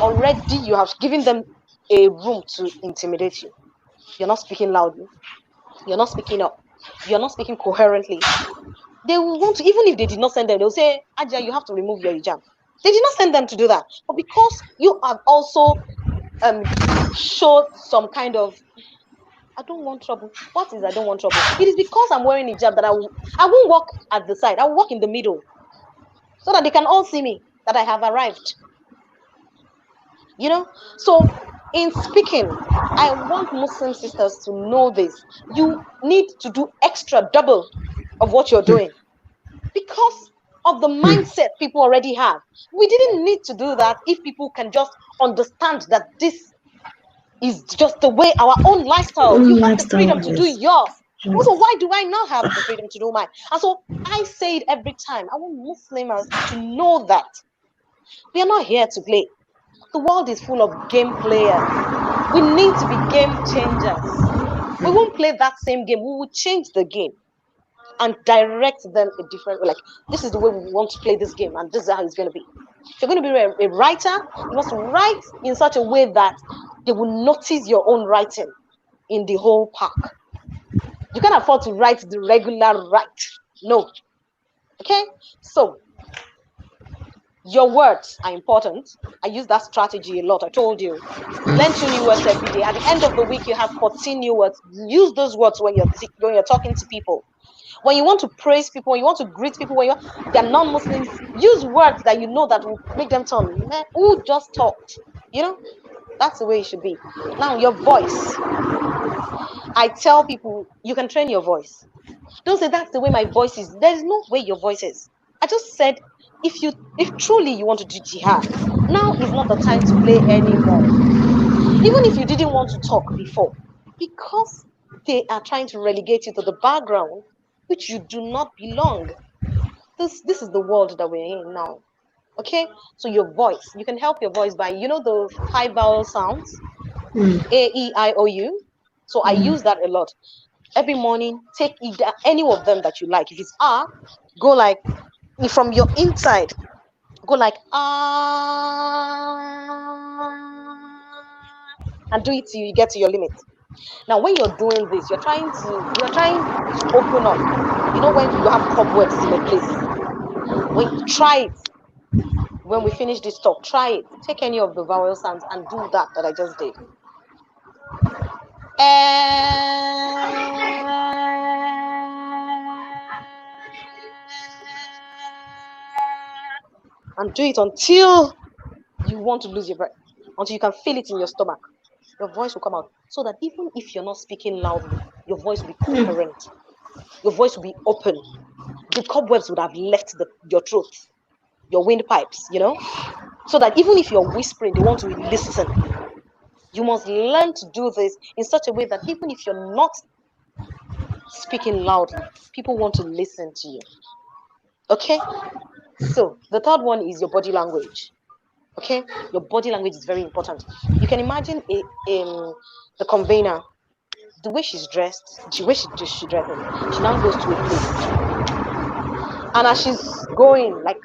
already you have given them a room to intimidate you. You're not speaking loudly. You're not speaking up. You're not speaking coherently. They will want to, even if they did not send them, they'll say, Aja, you have to remove your hijab. They did not send them to do that. But because you have also showed some kind of, I don't want trouble. What is I don't want trouble? It is because I'm wearing hijab that I won't walk at the side. I'll walk in the middle so that they can all see me, that I have arrived. So in speaking, I want Muslim sisters to know this. You need to do extra double of what you're doing because of the mindset people already have. We didn't need to do that if people can just understand that this is just the way our own lifestyle. You have the freedom to do yours. Also, why do I not have the freedom to do mine? And so I say it every time. I want Muslims to know that we are not here to play. The world is full of game players. We need to be game changers. We won't play that same game. We will change the game and direct them a different way. Like, this is the way we want to play this game, and this is how it's going to be. If you're going to be a writer, you must write in such a way that they will notice your own writing in the whole park. You can't afford to write the regular right. No. Okay? So, your words are important. I use that strategy a lot. I told you. Learn 2 new words every day. At the end of the week, you have 14 new words. Use those words when you're talking to people. When you want to praise people, when you want to greet people, they're non-Muslims, use words that you know that will make them turn. Man, who just talked? That's the way it should be. Now, your voice. I tell people, you can train your voice. Don't say that's the way my voice is. There's no way your voice is. I just said, if truly you want to do jihad, now is not the time to play anymore. Even if you didn't want to talk before, because they are trying to relegate you to the background, which you do not belong. This is the world that we're in now. Okay, so your voice, you can help your voice by, the 5 vowel sounds, A, E, I, O, U. So I use that a lot. Every morning, take either any of them that you like. If it's R, go like from your inside, go like ah, and do it till you get to your limit. Now, when you're doing this, you're trying to open up. You know when you have cobwebs in a place. When you try it, when we finish this talk, try it. Take any of the vowel sounds and do that I just did. And do it until you want to lose your breath, until you can feel it in your stomach. Your voice will come out, so that even if you're not speaking loudly, your voice will be coherent. Your voice will be open. The cobwebs would have left your throat, your windpipes, so that even if you're whispering, they want to listen. You must learn to do this in such a way that even if you're not speaking loudly, people want to listen to you. Okay? So the third one is your body language. Okay? Your body language is very important. You can imagine the convener, the way she's dressed, the way she dresses, she now goes to a place. And as she's going, like,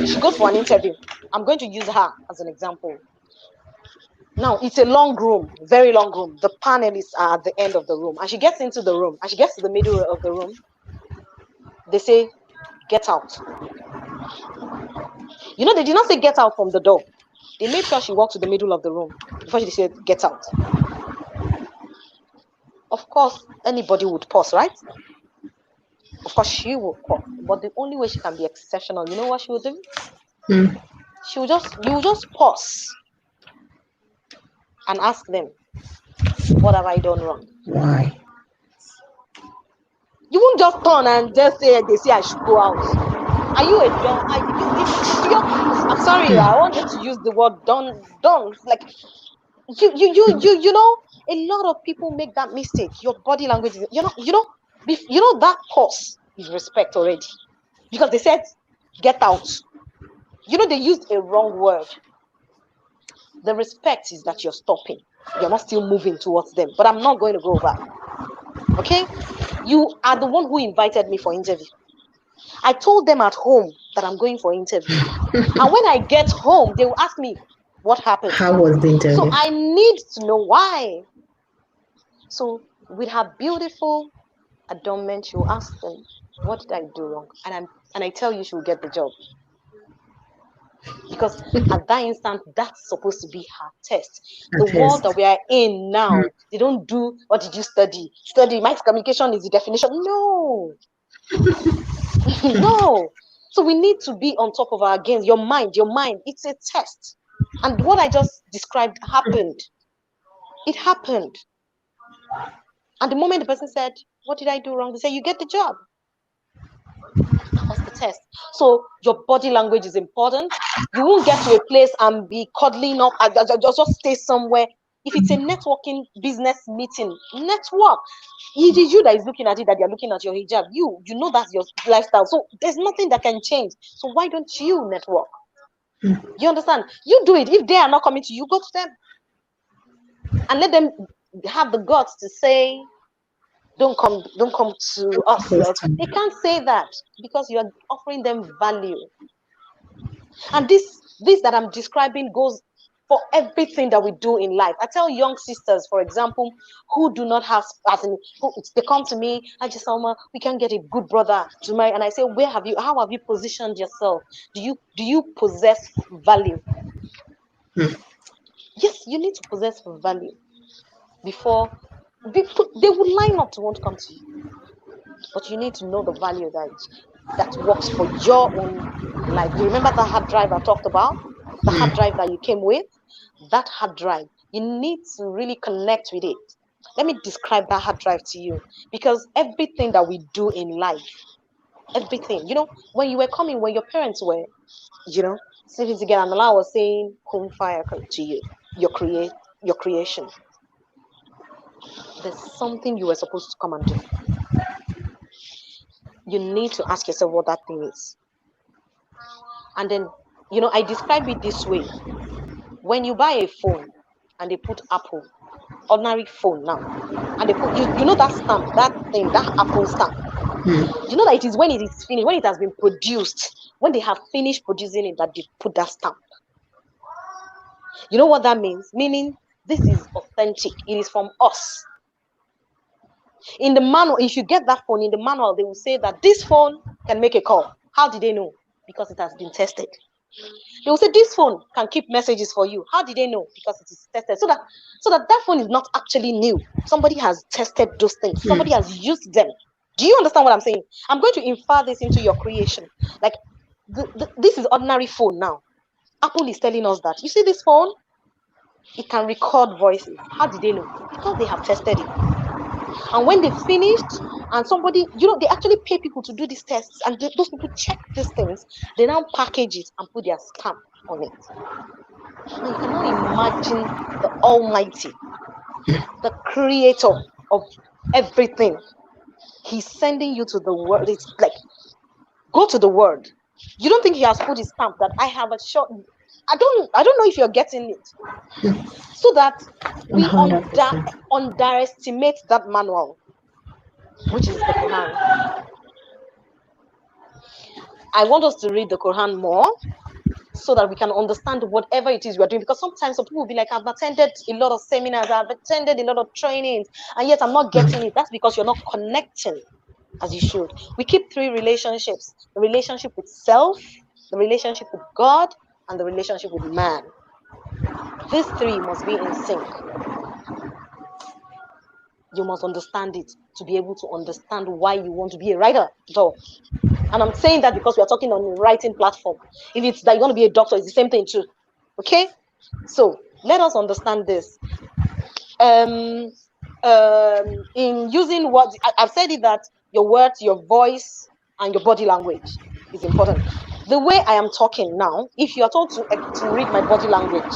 she goes for an interview. I'm going to use her as an example. Now, it's a long room, very long room. The panelists are at the end of the room. And she gets into the room, and she gets to the middle of the room. They say, get out. They did not say get out from the door. They made sure she walked to the middle of the room before she said, get out. Of course, anybody would pause, right? Of course, she will pause. But the only way she can be exceptional, you know what she will do? You will just pause and ask them, what have I done wrong? Why? You won't just turn and just say, they say I should go out. Are you a dumb? I'm sorry, I wanted to use the word dumb. Like, you know, a lot of people make that mistake. Your body language, that pause is respect already. Because they said, get out. They used a wrong word. The respect is that you're stopping. You're not still moving towards them. But I'm not going to go back. Okay? You are the one who invited me for interview. I told them at home that I'm going for interview. And when I get home, they will ask me, what happened? How was the interview? So I need to know why. So with her beautiful adornment, she will ask them, what did I do wrong? And I tell you, she will get the job. Because at that instant, that's supposed to be her test. The world that we are in now, they don't do, what did you study? Study, mass communication is the definition. No. No. So we need to be on top of our games. Your mind, it's a test. And what I just described happened. It happened. And the moment the person said, what did I do wrong? They say, you get the job. That's the test. So your body language is important. You won't get to a place and be cuddling up. Just stay somewhere. If it's a networking business meeting, network. It is you that is looking at it, that you're looking at your hijab. You know that's your lifestyle. So there's nothing that can change. So why don't you network? You understand? You do it. If they are not coming to you, go to them. And let them have the guts to say, don't come to us. They can't say that because you are offering them value. And this that I'm describing goes for everything that we do in life. I tell young sisters, for example, who do not have, they come to me, Salmah, we can get a good brother to marry. And I say, how have you positioned yourself? Do you possess value? Yes, you need to possess value before they would line up to want to come to you. But you need to know the value that works for your own life. You remember that hard drive I talked about? The hard drive that you came with? That hard drive, you need to really connect with it. Let me describe that hard drive to you. Because everything that we do in life, everything, when you were coming, when your parents were, sitting together, and Allah was saying, "Kun fire to you, your creation." There's something you were supposed to come and do. You need to ask yourself what that thing is. And then, I describe it this way. When you buy a phone and they put Apple, ordinary phone now, and they put, you know that stamp, that thing, that Apple stamp. You know that it is when it is finished, when it has been produced, when they have finished producing it, that they put that stamp. You know what that means? Meaning this is authentic. It is from us. In the manual, if you get that phone, in the manual, they will say that this phone can make a call. How did they know? Because it has been tested. They will say this phone can keep messages for you. How did they know? Because it is tested. So that phone is not actually new. Somebody has tested those things. Somebody has used them. Do you understand what I'm saying? I'm going to infer this into your creation. Like this is ordinary phone now. Apple is telling us that. You see this phone? It can record voices. How did they know? Because they have tested it. And when they finished, and somebody, they actually pay people to do these tests, and those people check these things, they now package it and put their stamp on it. Now you can now imagine the Almighty, the creator of everything. He's sending you to the world. It's like, go to the world. You don't think he has put his stamp that I have a short. I don't know if you're getting it. So that we underestimate that manual, which is the Quran. I want us to read the Quran more so that we can understand whatever it is we are doing. Because sometimes some people will be like, I've attended a lot of seminars, I've attended a lot of trainings, and yet I'm not getting it. That's because you're not connecting as you should. We keep 3 relationships: the relationship with self, the relationship with God, and the relationship with man. These 3 must be in sync. You must understand it to be able to understand why you want to be a writer at all. And I'm saying that because we are talking on a writing platform. If it's that you want to be a doctor, it's the same thing too. Okay? So let us understand this. In using what I've said it, that your words, your voice, and your body language is important. The way I am talking now, if you are told to read my body language,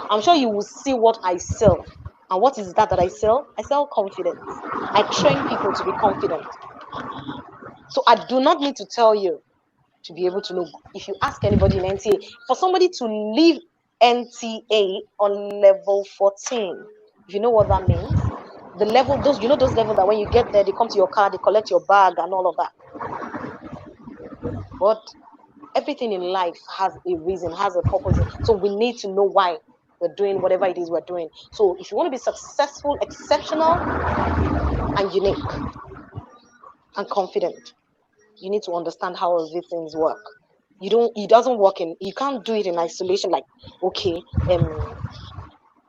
I'm sure you will see what I sell. And what is that I sell? I sell confidence. I train people to be confident. So I do not need to tell you to be able to know. If you ask anybody in NTA, for somebody to leave NTA on level 14, if you know what that means, the level, those levels that when you get there, they come to your car, they collect your bag and all of that. But everything in life has a reason, has a purpose. So we need to know why we're doing whatever it is we're doing. So if you want to be successful, exceptional, and unique, and confident, you need to understand how all these things work. It doesn't work you can't do it in isolation. Like, okay,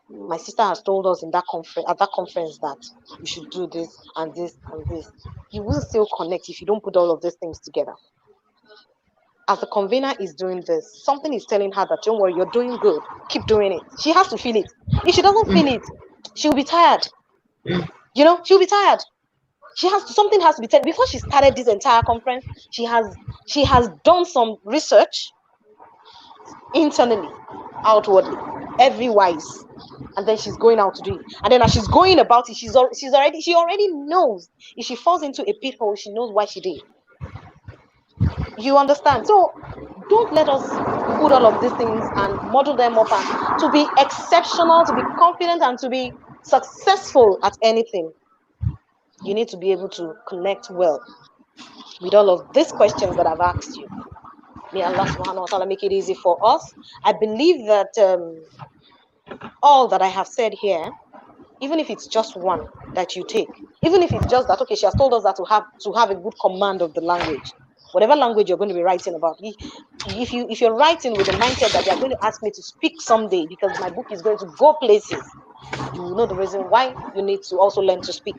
my sister has told us at that conference that we should do this and this and this. You will still connect if you don't put all of these things together. As the convener is doing this, something is telling her that, don't worry, you're doing good. Keep doing it. She has to feel it. If she doesn't feel it, she'll be tired. She'll be tired. Something has to be said. Before she started this entire conference, she has done some research internally, outwardly, everywise, and then she's going out to do it. And then as she's going about it, she already knows. If she falls into a pit hole, she knows why she did. You understand? So don't let us put all of these things and model them up, and to be exceptional, to be confident, and to be successful at anything, you need to be able to connect well with all of these questions that I've asked you. May Allah subhanahu wa ta'ala make it easy for us. I believe that all that I have said here, even if it's just one that you take, even if it's just that, okay, she has told us that to have a good command of the language, whatever language you're going to be writing about. If you're writing with the mindset that they're going to ask me to speak someday because my book is going to go places, you will know the reason why you need to also learn to speak.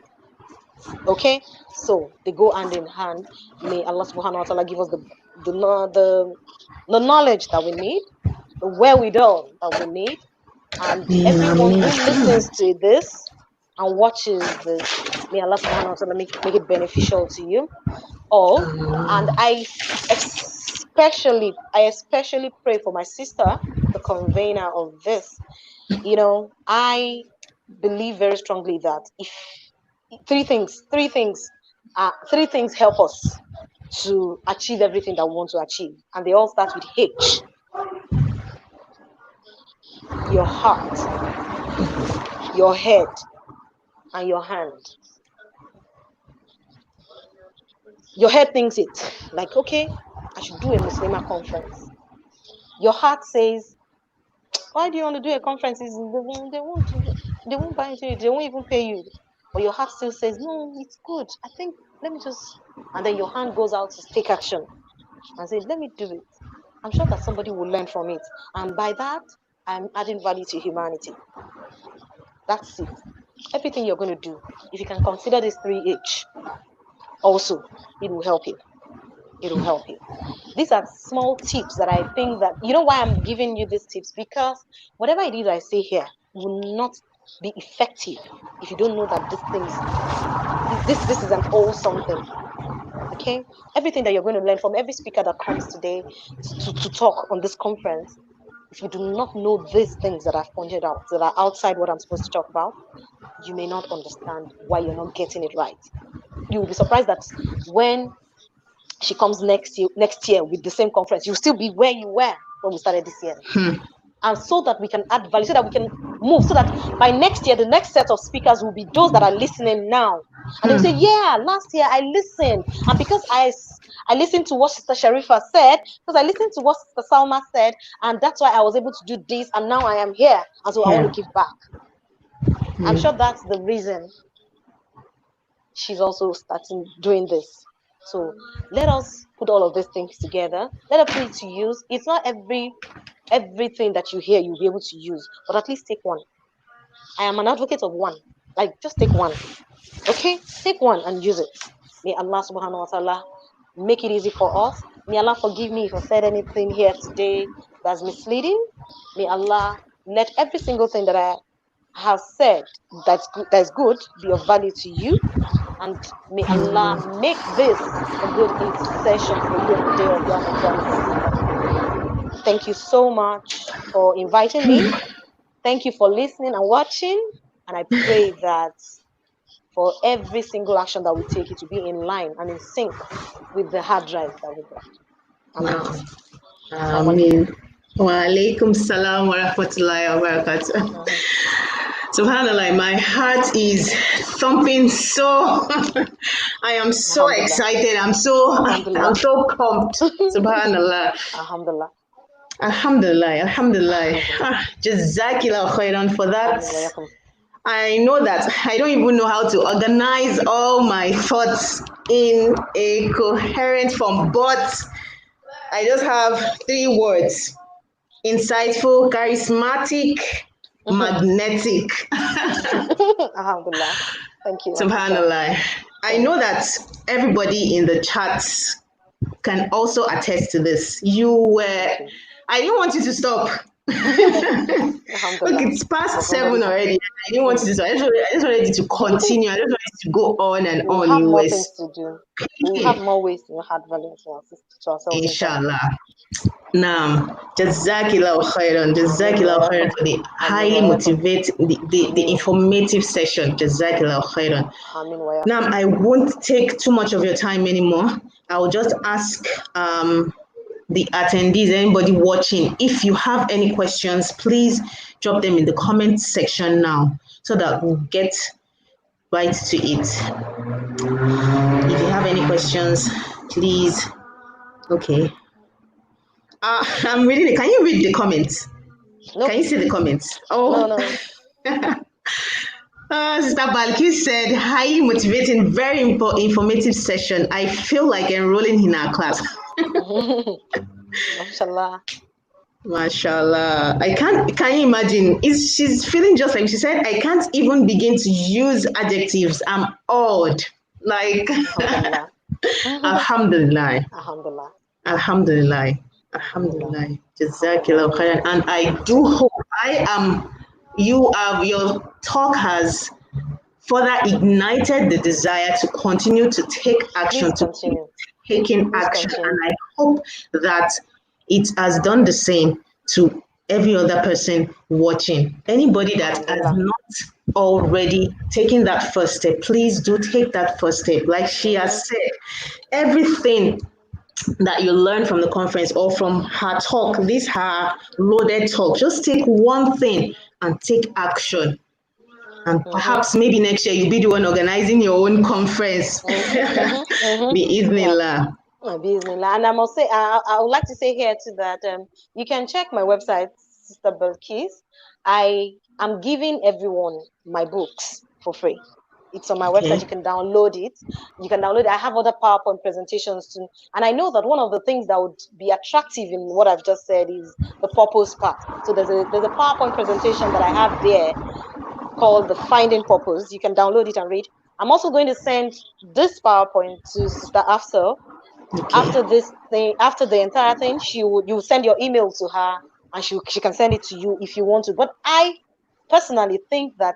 Okay, so they go hand in hand. May Allah subhanahu wa ta'ala give us the knowledge that we need, the wherewithal that we need, and everyone who listens to this and watches this, may Allah subhanahu wa ta'ala make it beneficial to you all. And I especially pray for my sister, the convener of this. I believe very strongly that if three things help us. to achieve everything that we want to achieve. And they all start with H. Your heart, your head, and your hand. Your head thinks it, like, okay, I should do a Muslimah conference. Your heart says, why do you want to do a conference? They won't buy into it, they won't even pay you. But your heart still says, no, it's good. I think, let me just, and then your hand goes out to take action and say, let me do it. I'm sure that somebody will learn from it. And by that, I'm adding value to humanity. That's it. Everything you're going to do, if you can consider this 3H, also, it will help you. It will help you. These are small tips that I think that, you know why I'm giving you these tips? Because whatever it is I say here will not be effective if you don't know that this is an awesome thing. Okay? Everything that you're going to learn from every speaker that comes today to talk on this conference, if you do not know these things that I've pointed out, that are outside what I'm supposed to talk about, you may not understand why you're not getting it right. You will be surprised that when she comes next year with the same conference, you'll still be where you were when we started this year. And so that we can add value, so that we can move, so that by next year, the next set of speakers will be those that are listening now. And they'll say, yeah, last year I listened. And because I listened to what Sister Sharifa said, because I listened to what Sister Salmah said, and that's why I was able to do this, and now I am here. And so I want to give back. I'm sure that's the reason she's also starting doing this. So let us put all of these things together. Let us put it to use. It's not everything that you hear you'll be able to use, but at least take one. I am an advocate of one. Like, just take one. Okay? Take one and use it. May Allah subhanahu wa ta'ala make it easy for us. May Allah forgive me if I said anything here today that's misleading. May Allah let every single thing that I have said that's good be of value to you. And may Allah make this a good intercession for you on the day of Yawm al-Qiyamah. Thank you so much for inviting me. Thank you for listening and watching. And I pray that for every single action that we take, it to be in line and in sync with the hard drive that we got. Ameen. Wa alaikum salam wa rahmatullahi wa barakatuh. Subhanallah, my heart is thumping so. I am so excited. I'm so pumped. Subhanallah. Alhamdulillah. Alhamdulillah. Jazakillah khairan for that. I know that I don't even know how to organize all my thoughts in a coherent form, but I just have 3 words: insightful, charismatic, magnetic. Alhamdulillah. Thank you. Subhanallah. I know that everybody in the chats can also attest to this. I didn't want you to stop. Look, it's past 7 already. I didn't want you to stop. I just wanted you to continue. I just wanted you to go on and on. We'll have more things to do. We'll have more ways to add value to ourselves. Inshallah. Now, Jazakillah khairan. Jazakillah khairan for the highly motivated, the informative session. Jazakillah khairan. Now, I won't take too much of your time anymore. I'll just ask the attendees, anybody watching, if you have any questions, please drop them in the comment section now so that we'll get right to it. If you have any questions, please. Okay. I'm reading it. Can you read the comments? Nope. Can you see the comments? Oh. No. Sister Balki said, highly motivating, very informative session. I feel like enrolling in our class. Mashallah. Mashallah. Can you imagine? She's feeling just like she said, I can't even begin to use adjectives. I'm awed. Like, Alhamdulillah. Alhamdulillah. Jazakillah khairan. And I do hope your talk has further ignited the desire to continue to take action, taking action. And I hope that it has done the same to every other person watching. Anybody that has not already taken that first step, please do take that first step. Like she has said, everything that you learn from the conference or from her talk, this her loaded talk, just take one thing and take action. And perhaps maybe next year you'll be the one organizing your own conference. Bi-Iznillah. Bismillah. And I must say, I would like to say here too that you can check my website, Sister Belkis. I am giving everyone my books for free. It's on my website. You can download it. You can download it. I have other PowerPoint presentations too. And I know that one of the things that would be attractive in what I've just said is the purpose part. So there's a PowerPoint presentation that I have there called the Finding Purpose. You can download it and read. I'm also going to send this PowerPoint to Sister Afsel. After this thing, after the entire thing, you send your email to her and she can send it to you if you want to. But I personally think that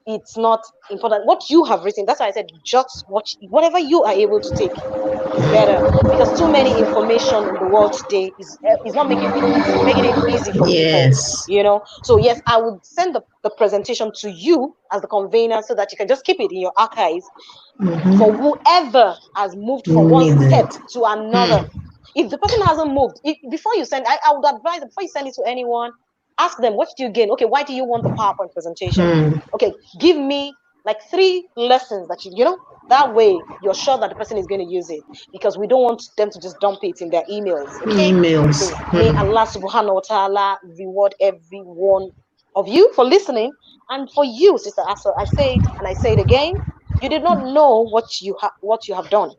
it's not important. What you have written, that's why I said just watch whatever you are able to take is better, because too many information in the world today is not making it easy for people. You know. So yes, I would send the presentation to you as the convener so that you can just keep it in your archives for whoever has moved from one step to another. If the person hasn't moved, before you send, I would advise before you send it to anyone, ask them, what do you gain? Okay, why do you want the PowerPoint presentation? Okay, give me like 3 lessons that you know, that way you're sure that the person is going to use it, because we don't want them to just dump it in their emails. Okay? So may Allah subhanahu wa ta'ala reward every one of you for listening. And for you, Sister Asa, I say it and I say it again, you did not know what you have done.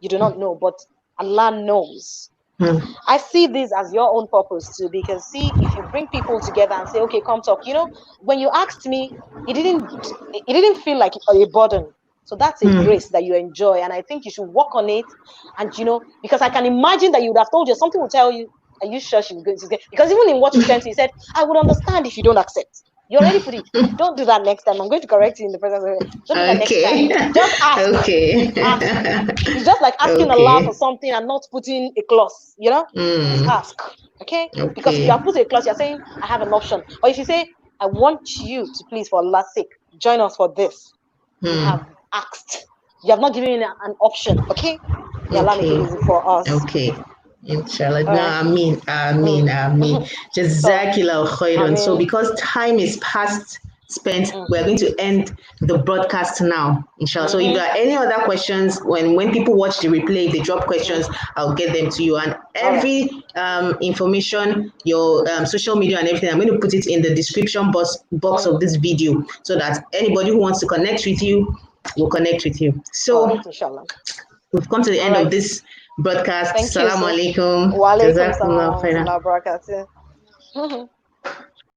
You do not know, but Allah knows. I see this as your own purpose too, because see, if you bring people together and say, okay, come talk, you know, when you asked me, it didn't feel like a burden. So that's a grace that you enjoy, and I think you should work on it. And you know, because I can imagine that you would have told you, something will tell you, are you sure she's good? Because even in what you sent, you said, I would understand if you don't accept. You already put it. Don't do that next time. I'm going to correct you in the presence of it. Don't do that next time. Just ask. Ask. It's just like asking Allah for something and not putting a clause, you know? Just ask. Okay? Because if you have put a clause, you're saying, I have an option. Or if you say, I want you to please, for Allah's sake, join us for this. You have asked. You have not given an option. Okay? May Allah make it easy for us. Okay. Inshallah. No, Ameen. Jazakillah khairan. So because time is past spent, we're going to end the broadcast now, inshallah. So if there are any other questions, when people watch the replay, if they drop questions, I'll get them to you. And every information, your social media and everything, I'm going to put it in the description box of this video, so that anybody who wants to connect with you will connect with you. So inshallah, we've come to the end of this broadcast. Thank Assalamu alaikum. Wa alaikum salam wa barakatuh.